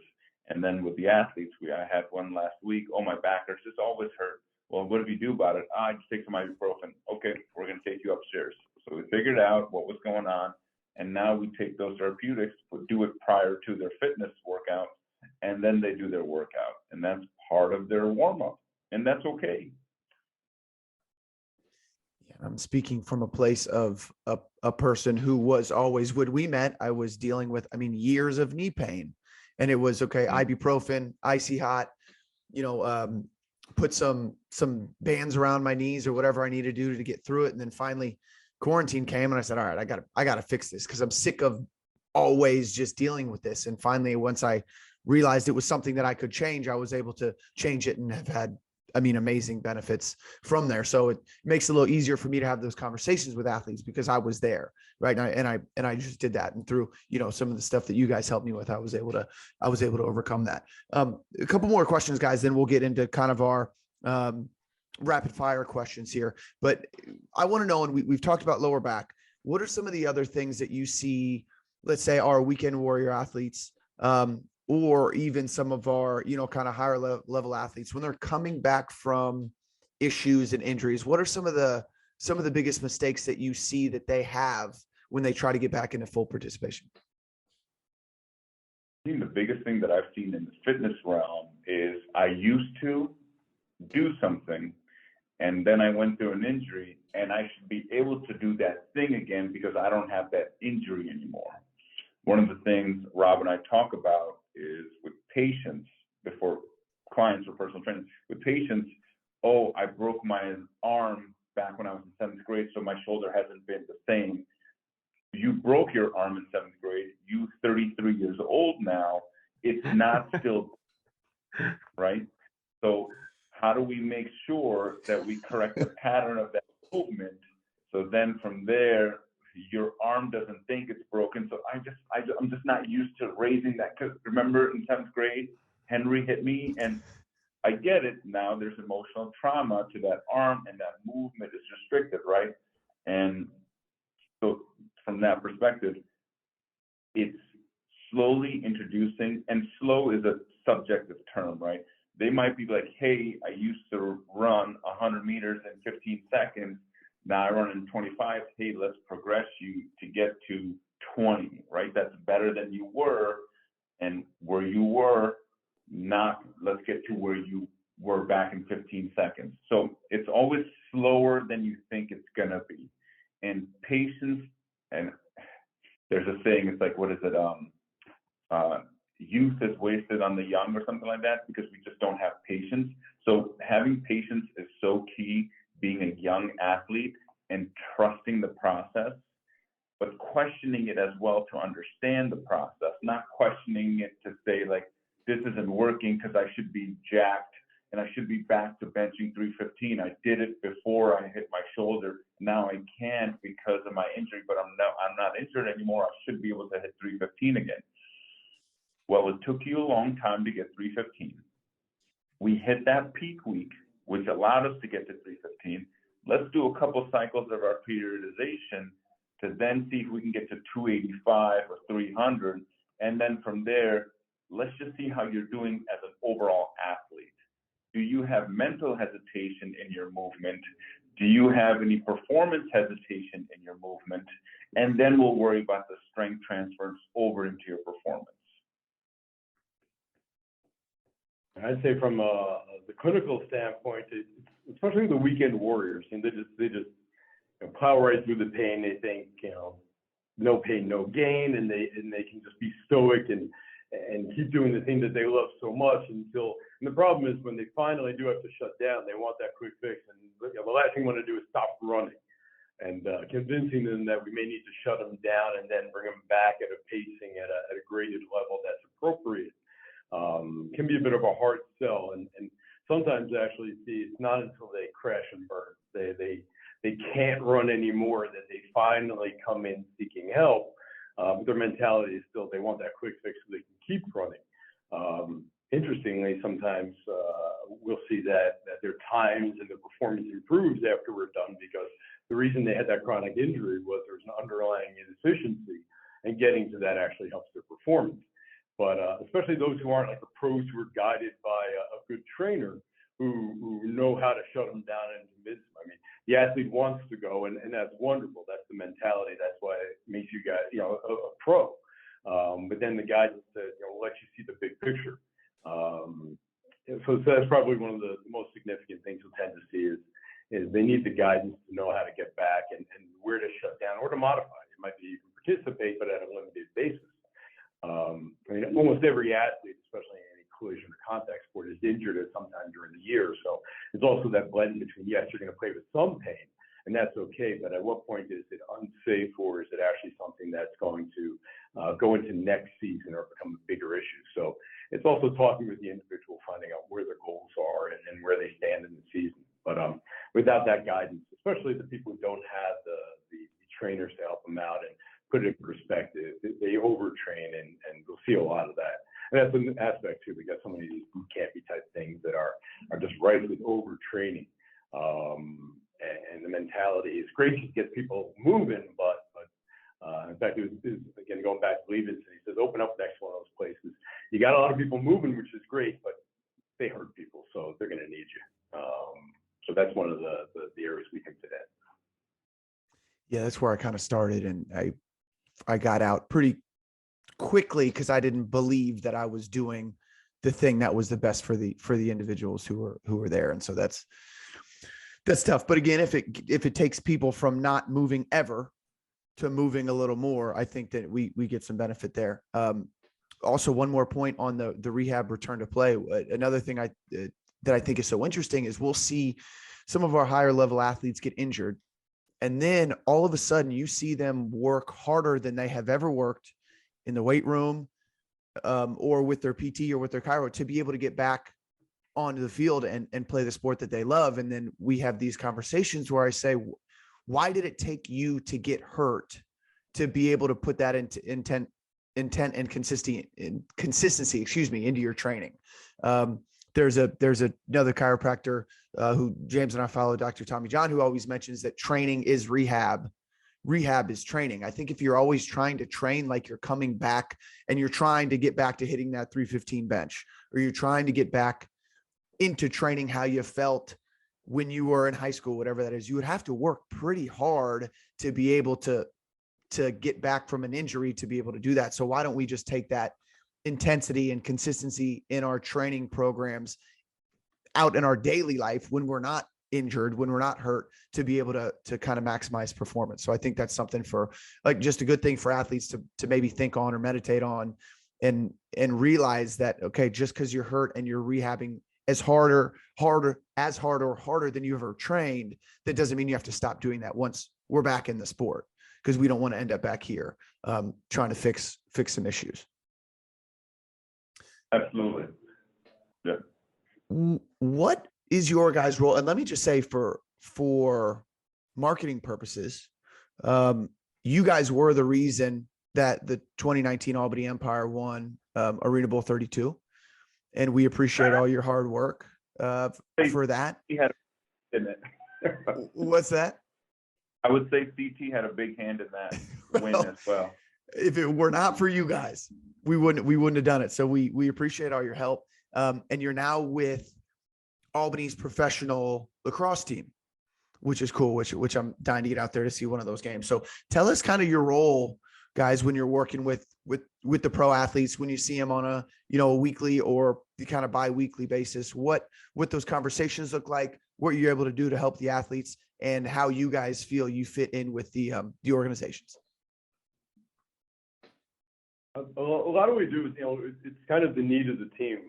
And then with the athletes, I had one last week. Oh, my back hurts. This always hurt. Well, what do you do about it? I just take some ibuprofen. Okay, we're going to take you upstairs. So we figured out what was going on. And now we take those therapeutics, do it prior to their fitness workout, and then they do their workout. And that's part of their warm up. And that's okay. I'm speaking from a place of a person who was always, when we met, I was dealing with, years of knee pain, and it was okay. Ibuprofen, icy hot, put some bands around my knees or whatever I need to do to get through it. And then finally quarantine came and I said, all right, I got to fix this, because I'm sick of always just dealing with this. And finally, once I realized it was something that I could change, I was able to change it and have had, amazing benefits from there. So it makes it a little easier for me to have those conversations with athletes because I was there, right? And I just did that. And through, some of the stuff that you guys helped me with, I was able to overcome that. A couple more questions, guys, then we'll get into kind of our rapid fire questions here. But I want to know, and we've talked about lower back. What are some of the other things that you see, let's say our weekend warrior athletes, or even some of our, kind of higher level athletes, when they're coming back from issues and injuries? What are some of the biggest mistakes that you see that they have when they try to get back into full participation? I think the biggest thing that I've seen in the fitness realm is I used to do something and then I went through an injury, and I should be able to do that thing again because I don't have that injury anymore. One of the things Rob and I talk about is with patients before clients or personal trainers. With patients, oh, I broke my arm back when I was in 7th grade, so my shoulder hasn't been the same. You broke your arm in 7th grade. You 33 years old now. It's not still right. So how do we make sure that we correct the pattern of that movement? So then from there, your arm doesn't think it's broken. So I'm just not used to raising that. Because remember in 7th grade, Henry hit me, and I get it now. There's emotional trauma to that arm, and that movement is restricted, right? And so from that perspective, it's slowly introducing, and slow is a subjective term, right? They might be like, hey, I used to run 100 meters in 15 seconds. Now I run in 25. Hey, let's progress you to get to 20, right? That's better than you were. And where you were, not let's get to where you were back in 15 seconds. So it's always slower than you think it's going to be. And patience, and there's a saying, it's like, what is it? Youth is wasted on the young or something like that, because we just don't have patience. So having patience is so key, being a young athlete and trusting the process, but questioning it as well to understand the process, not questioning it to say like, this isn't working because I should be jacked and I should be back to benching 315. I did it before I hit my shoulder. Now I can't because of my injury, but I'm not injured anymore. I should be able to hit 315 again. Well, it took you a long time to get 315. We hit that peak week, which allowed us to get to 315. Let's do a couple cycles of our periodization to then see if we can get to 285 or 300. And then from there, let's just see how you're doing as an overall athlete. Do you have mental hesitation in your movement? Do you have any performance hesitation in your movement? And then we'll worry about the strength transfers over into your performance. I'd say from the clinical standpoint, especially the weekend warriors, and they just plow right through the pain. They think no pain, no gain, and they can just be stoic and keep doing the thing that they love so much until. And the problem is when they finally do have to shut down, they want that quick fix, and the last thing you want to do is stop running. And convincing them that we may need to shut them down and then bring them back at a pacing at a graded level that's appropriate. Can be a bit of a hard sell, and sometimes actually it's not until they crash and burn, they can't run anymore, that they finally come in seeking help. But their mentality is still they want that quick fix so they can keep running. Interestingly, sometimes we'll see that their times and their performance improves after we're done, because the reason they had that chronic injury was there's an underlying inefficiency, and getting to that actually helps their performance. But especially those who aren't like the pros who are guided by a good trainer who know how to shut them down and convince them. I mean, the athlete wants to go, and that's wonderful. That's the mentality. That's why it makes you guys, a pro. But then the guidance that lets you see the big picture. So that's probably one of the most significant things we'll tend to see is they need the guidance to know how to get back and where to shut down or to modify. It might be you can participate, but at a limited basis. I mean, almost every athlete, especially in any collision or contact sport, is injured at some time during the year. So it's also that blend between, yes, you're going to play with some pain, and that's okay, but at what point is it unsafe, or is it actually something that's going to go into next season or become a bigger issue? So it's also talking with the individual, finding out where their goals are and where they stand in the season. But without that guidance, especially the people who don't have the trainers to help them out and put it in perspective, they overtrain, and we'll see a lot of that. And that's an aspect too. We got so many of these boot campy type things that are just rife with overtraining. And the mentality is great to get people moving, but in fact, it was again going back to Leibniz, and he says, open up next one of those places. You got a lot of people moving, which is great, but they hurt people, so they're going to need you. So that's one of the areas we think today. Yeah, that's where I kind of started, and I got out pretty quickly because I didn't believe that I was doing the thing that was the best for the individuals who were there. And so that's tough. But again, if it takes people from not moving ever to moving a little more, I think that we get some benefit there. also one more point on the rehab return to play. Another thing that I think is so interesting is we'll see some of our higher level athletes get injured. And then all of a sudden you see them work harder than they have ever worked in the weight room, or with their PT or with their chiro, to be able to get back onto the field and play the sport that they love. And then we have these conversations where I say, why did it take you to get hurt to be able to put that into intent and consistency, into your training? There's another chiropractor who James and I follow, Dr. Tommy John, who always mentions that training is rehab. Rehab is training. I think if you're always trying to train like you're coming back and you're trying to get back to hitting that 315 bench, or you're trying to get back into training how you felt when you were in high school, whatever that is, you would have to work pretty hard to be able to get back from an injury to be able to do that. So why don't we just take that intensity and consistency in our training programs out in our daily life when we're not injured, when we're not hurt, to be able to kind of maximize performance. So I think that's something for, like, just a good thing for athletes to maybe think on or meditate on, and realize that, okay, just because you're hurt and you're rehabbing as hard or harder than you ever trained, that doesn't mean you have to stop doing that once we're back in the sport, because we don't want to end up back here trying to fix some issues. Absolutely. Yeah. What is your guys' role? And let me just say, for marketing purposes, you guys were the reason that the 2019 Albany Empire won Arena Bowl 32. And we appreciate all your hard work for that. He had a in it. What's that? I would say CT had a big hand in that win as well. If it were not for you guys, we wouldn't have done it. So we appreciate all your help. And you're now with Albany's professional lacrosse team, which is cool, which I'm dying to get out there to see one of those games. So tell us kind of your role, guys, when you're working with the pro athletes, when you see them on a weekly or the kind of bi-weekly basis, what those conversations look like, what you're able to do to help the athletes, and how you guys feel you fit in with the organizations. A lot of what we do is, it's kind of the need of the team.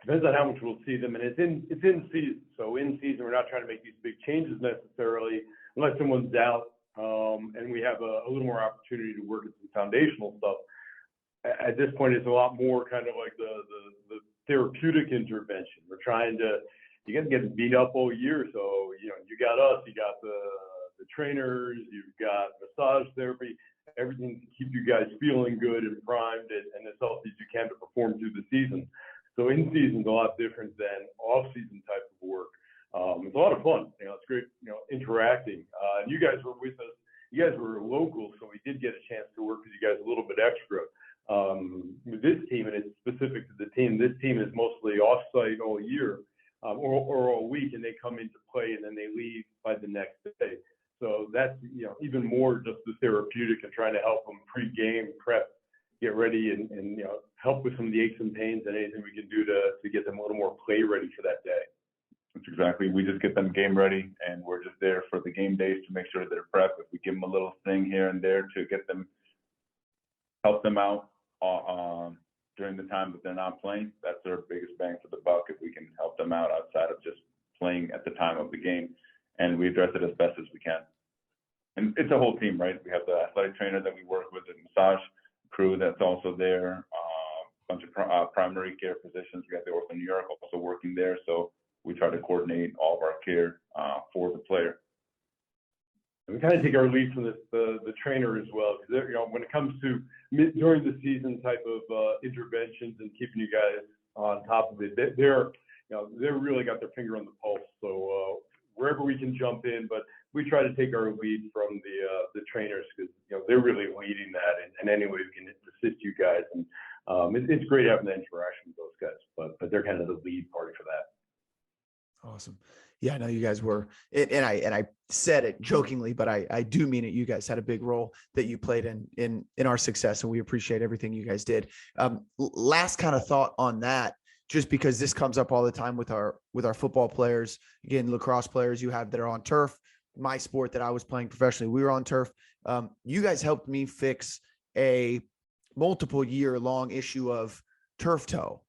Depends on how much we'll see them, and it's in season. So in season, we're not trying to make these big changes necessarily, unless someone's out, and we have a little more opportunity to work at some foundational stuff. At this point, it's a lot more kind of like the therapeutic intervention. We're trying to, you guys get beat up all year, so you got us, you got the trainers, you've got massage therapy, everything to keep you guys feeling good and primed and as healthy as you can to perform through the season. So in season's a lot different than off-season type of work. It's a lot of fun. It's great, interacting. And you guys were with us. You guys were local, so we did get a chance to work with you guys a little bit extra. With this team, and it's specific to the team, this team is mostly off-site all year, or all week, and they come into play and then they leave by the next day. So that's, even more just the therapeutic and trying to help them pre-game prep, get ready, and help with some of the aches and pains and anything we can do to get them a little more play ready for that day. That's exactly. We just get them game ready, and we're just there for the game days to make sure they're prepped. If we give them a little thing here and there to get them, help them out during the time that they're not playing, that's our biggest bang for the buck. If we can help them out outside of just playing at the time of the game, and we address it as best as we can. And it's a whole team, right? We have the athletic trainer that we work with, the massage crew that's also there, a bunch of primary care physicians. We have the ortho New York also working there. So we try to coordinate all of our care for the player. And we kind of take our lead from the trainer as well, because when it comes to during the season type of interventions and keeping you guys on top of it, they're really got their finger on the pulse. So wherever we can jump in, but we try to take our lead from the trainers, because they're really leading that, and any way we can assist you guys. And it's great having that interaction with those guys, but they're kind of the lead party for that. Awesome. Yeah, I know you guys were, and I said it jokingly, but I do mean it. You guys had a big role that you played in our success, and we appreciate everything you guys did. Last kind of thought on that, just because this comes up all the time with our football players, again, lacrosse players you have that are on turf. My sport that I was playing professionally, we were on turf. You guys helped me fix a multiple year long issue of turf toe.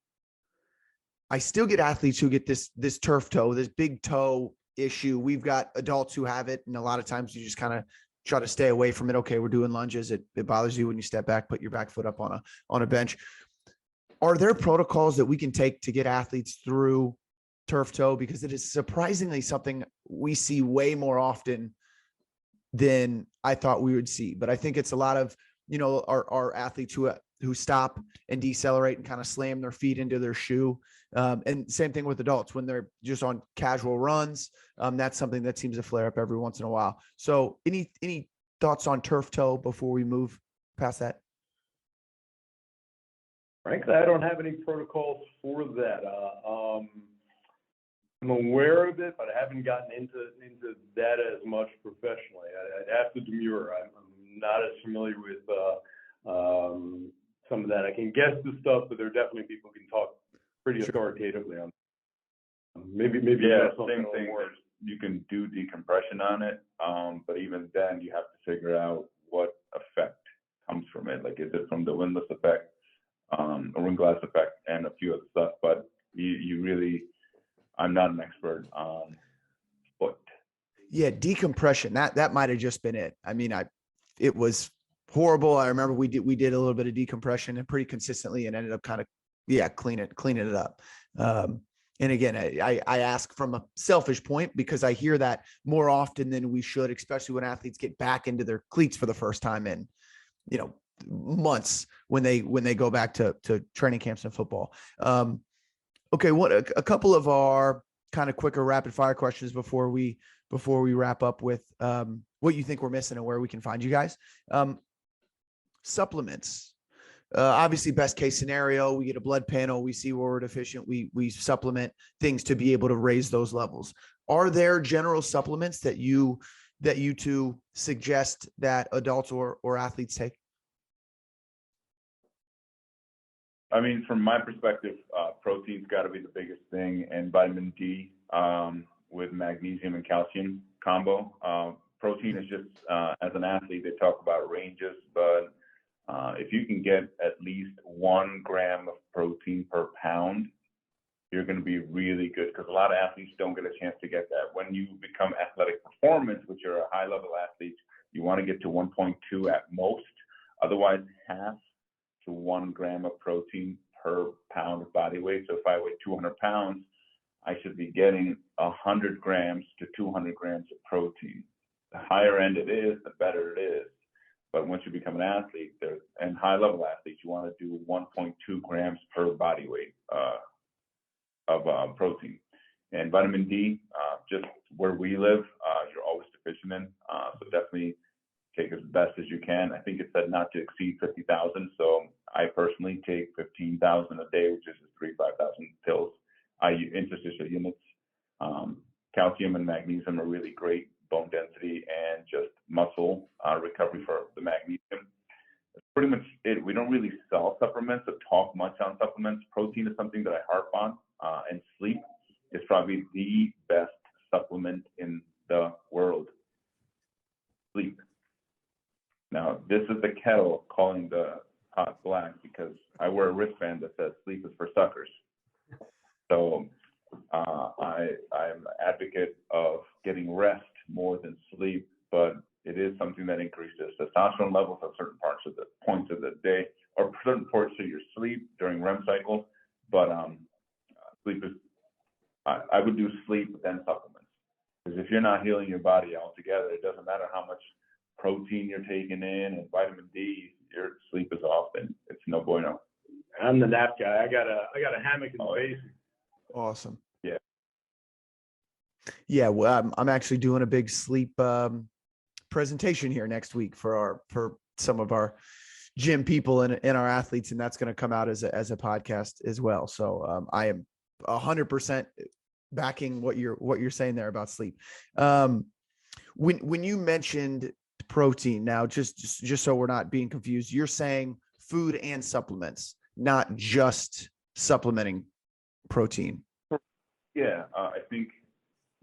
I still get athletes who get this turf toe, this big toe issue. We've got adults who have it, and a lot of times you just kind of try to stay away from it. Okay, we're doing lunges. It bothers you when you step back, put your back foot up on a bench. Are there protocols that we can take to get athletes through turf toe? Because it is surprisingly something we see way more often than I thought we would see. But I think it's a lot of, our athletes who stop and decelerate and kind of slam their feet into their shoe. And same thing with adults when they're just on casual runs. That's something that seems to flare up every once in a while. So any thoughts on turf toe before we move past that? Frankly, I don't have any protocols for that. I'm aware of it, but I haven't gotten into that as much professionally. I'd have to demur. I'm not as familiar with some of that. I can guess the stuff, but there are definitely people who can talk pretty authoritatively on. Maybe Yeah, same thing. You can do decompression on it, but even then, you have to figure out what effect comes from it. Like, is it from the windlass effect, or windlass effect, and a few other stuff? But you really, I'm not an expert on foot. Yeah, decompression. That might have just been it. I mean, it was horrible. I remember we did a little bit of decompression and pretty consistently, and ended up kind of cleaning it up. And again, I ask from a selfish point because I hear that more often than we should, especially when athletes get back into their cleats for the first time in, months when they go back to training camps and football. Okay, a couple of our kind of quicker rapid fire questions before we wrap up with what you think we're missing and where we can find you guys. Supplements. Obviously, best case scenario, we get a blood panel, we see where we're deficient, we supplement things to be able to raise those levels. Are there general supplements that you two suggest that adults or athletes take? I mean, from my perspective, protein's got to be the biggest thing, and vitamin D with magnesium and calcium combo. Protein is just, as an athlete, they talk about ranges, but if you can get at least 1 gram of protein per pound, you're going to be really good, because a lot of athletes don't get a chance to get that. When you become athletic performance, which are a high-level athlete, you want to get to 1.2 at most. Otherwise, half to 1 gram of protein per pound of body weight. So if I weigh 200 pounds, I should be getting 100 grams to 200 grams of protein. The higher end it is, the better it is. But once you become an athlete, and high-level athletes, you want to do 1.2 grams per body weight of protein. And vitamin D, just where we live, you're always deficient in. So definitely take as best as you can. I think it said not to exceed 50,000. So I personally take 15,000 a day, which is 5,000 pills, i.e. interstitial units. Calcium and magnesium are really great bone density and just muscle recovery for the magnesium. That's pretty much it. We don't really sell supplements or talk much on supplements. Protein is something that I harp on, and sleep is probably the best supplement in the world. Sleep. Now, this is the kettle calling the pot black, because I wear a wristband that says sleep is for suckers. So I'm an advocate of getting rest more than sleep, but it is something that increases testosterone levels at certain points of the day, or certain parts of your sleep during REM cycles. But sleep is, I would do sleep then supplements, because if you're not healing your body altogether, it doesn't matter how much protein you're taking in and vitamin D, your sleep is off, and it's no bueno. I'm the nap guy. I got a hammock in the basement. Awesome. Yeah. Yeah. Well, I'm actually doing a big sleep presentation here next week for some of our gym people and our athletes, and that's going to come out as a podcast as well. So I am 100% backing what you're saying there about sleep. When you mentioned protein, now just so we're not being confused, you're saying food and supplements, not just supplementing protein. Yeah, I think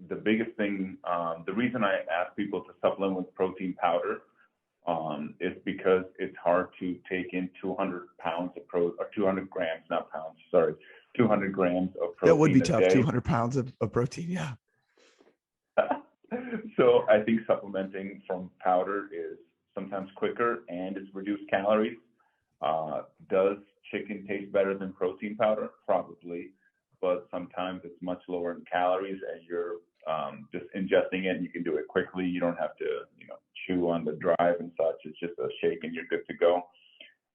the biggest thing, the reason I ask people to supplement with protein powder It's because it's hard to take in 200 pounds of or 200 grams, not pounds, sorry, 200 grams of protein. That would be a tough, day. 200 pounds of protein, yeah. So I think supplementing from powder is sometimes quicker and it's reduced calories. Does chicken taste better than protein powder? Probably, but sometimes it's much lower in calories and you're just ingesting it and you can do it quickly. You don't have to, chew on the drive and such. It's just a shake and you're good to go.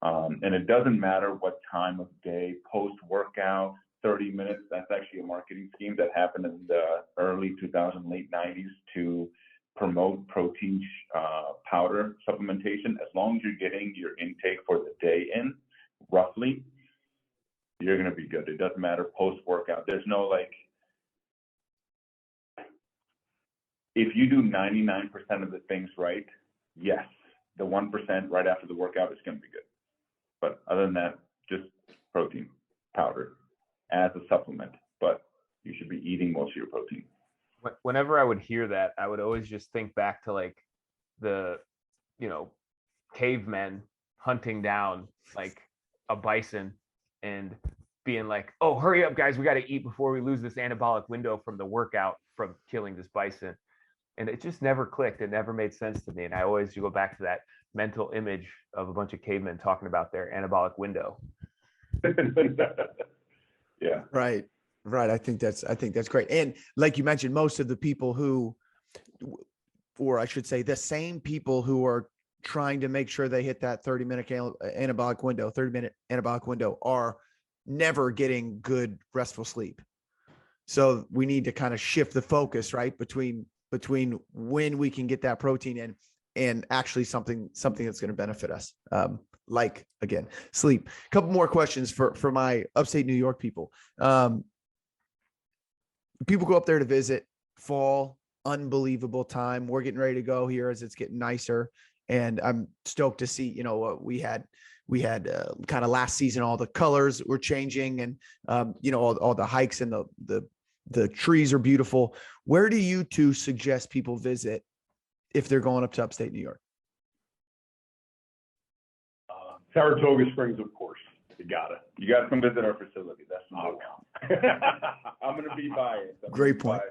And it doesn't matter what time of day, post-workout, 30 minutes. That's actually a marketing scheme that happened in the early 2000s, late 90s to promote protein powder supplementation. As long as you're getting your intake for the day in, roughly, you're going to be good. It doesn't matter post-workout. There's no if you do 99% of the things right, yes, the 1% right after the workout is going to be good. But other than that, just protein powder as a supplement. But you should be eating most of your protein. Whenever I would hear that, I would always just think back to like the, cavemen hunting down like a bison and being like, oh, hurry up, guys, we got to eat before we lose this anabolic window from the workout from killing this bison. And it just never clicked. It never made sense to me. And I always go back to that mental image of a bunch of cavemen talking about their anabolic window. Yeah. Right. I think that's great. And like you mentioned, most of the people who, or I should say the same people who are trying to make sure they hit that 30-minute anabolic window, 30-minute anabolic window are never getting good restful sleep. So we need to kind of shift the focus, right, between when we can get that protein in and actually something that's going to benefit us. Like, again, sleep. A couple more questions for my upstate New York people. People go up there to visit. Fall, unbelievable time. We're getting ready to go here as it's getting nicer. And I'm stoked to see, we had kind of last season, all the colors were changing and, all the hikes and the trees are beautiful. Where do you two suggest people visit if they're going up to upstate New York? Saratoga Springs, of course. You gotta come visit our facility. That's I'm going to be biased. Great point.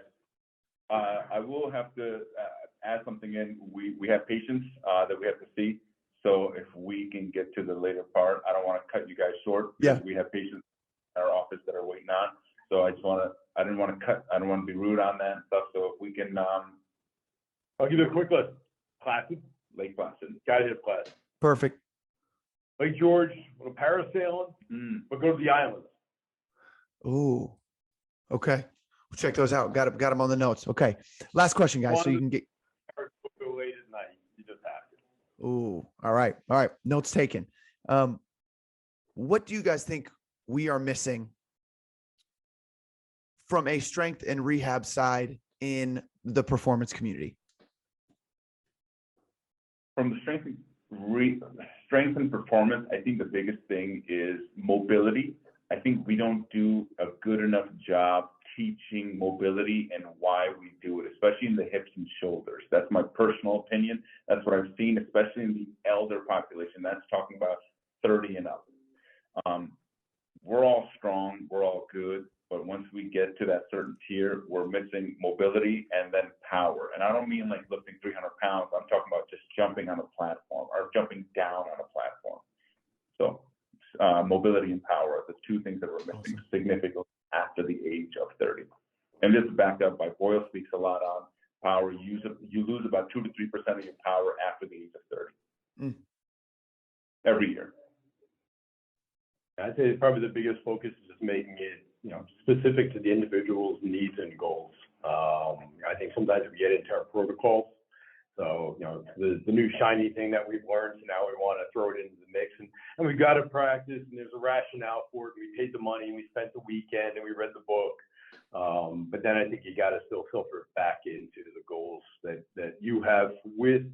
I will have to add something in. We have patients that we have to see. So if we can get to the later part, I don't want to cut you guys short. Yeah. We have patients in our office that are waiting on. So I don't want to be rude on that and stuff. So if we can, I'll give you a quick list. Placid, Lake Placid. gotta hit Placid. Perfect. Lake George, a little parasailing, but go to the islands. Ooh, okay. We'll check those out. Got them on the notes. Okay. Last question, guys. So you can get. Go late at night. You just have to. Ooh, all right. Notes taken. What do you guys think we are missing from a strength and rehab side in the performance community? From the strength and performance, I think the biggest thing is mobility. I think we don't do a good enough job teaching mobility and why we do it, especially in the hips and shoulders. That's my personal opinion. That's what I've seen, especially in the elder population. That's talking about 30 and up. We're all strong, we're all good, but once we get to that certain tier, we're missing mobility and then power. And I don't mean like lifting 300 pounds. I'm talking about just jumping on a platform or jumping down on a platform. So mobility and power are the two things that we're missing significantly after the age of 30. And this is backed up by Boyle speaks a lot on power. You lose about 2 to 3% of your power after the age of 30 every year. I'd say probably the biggest focus is just making it, specific to the individual's needs and goals. I think sometimes we get into our protocols. So, the new shiny thing that we've learned, so now we want to throw it into the mix. And we've got to practice, and there's a rationale for it. We paid the money, and we spent the weekend, and we read the book. But then I think you got to still filter it back into the goals that you have with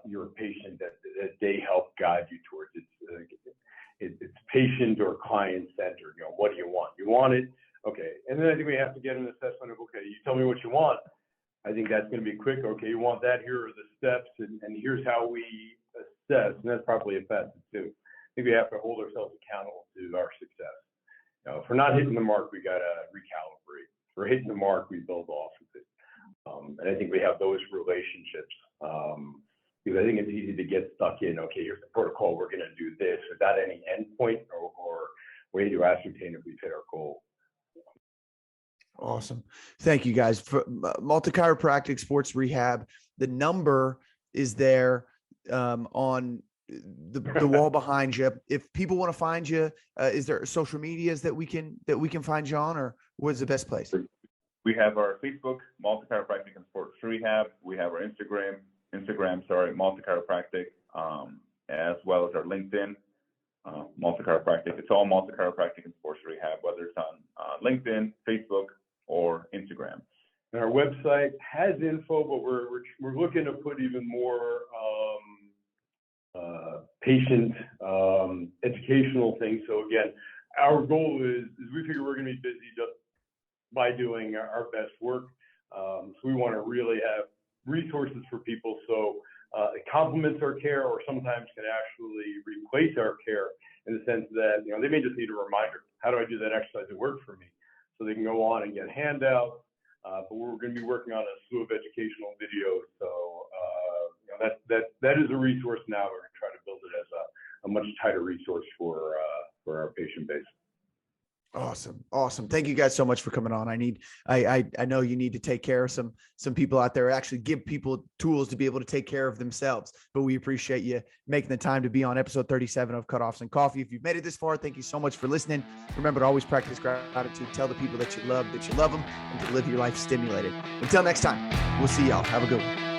your patient that they help guide you towards. It's patient or client centered. What do you want? You want it, okay. And then I think we have to get an assessment of, okay, you tell me what you want. I think that's going to be quick. Okay, you want that? Here are the steps, and here's how we assess. And that's probably a facet too. I think we have to hold ourselves accountable to our success. If we're not hitting the mark, we got to recalibrate. If we're hitting the mark, we build off of it. And I think we have those relationships. Because I think it's easy to get stuck in, okay, here's the protocol, we're going to do this without any endpoint or way to ascertain if we've hit our goal. Awesome. Thank you guys for Malta Chiropractic Sports Rehab. The number is there on the wall behind you. If people want to find you, is there social medias that we can find you on, or what's the best place? We have our Facebook, Malta Chiropractic and Sports Rehab. We have our Instagram, Malta Chiropractic, as well as our LinkedIn, Malta Chiropractic. It's all Malta Chiropractic and Sports Rehab, whether it's on LinkedIn, Facebook, or Instagram. And our website has info, but we're looking to put even more patient educational things. So again, our goal is we figure we're going to be busy just by doing our best work. So we want to really have resources for people, so it complements our care, or sometimes can actually replace our care, in the sense that they may just need a reminder. How do I do that exercise that worked for me? So they can go on and get handouts. But we're going to be working on a slew of educational videos. So that is a resource now. We're going to try to build it as a much tighter resource for our patient base. Awesome. Thank you guys so much for coming on. I know you need to take care of some people out there, actually give people tools to be able to take care of themselves, but we appreciate you making the time to be on episode 37 of Cutoffs and Coffee. If you've made it this far, thank you so much for listening. Remember to always practice gratitude. Tell the people that you love them, and to live your life stimulated. Until next time, we'll see y'all. Have a good one.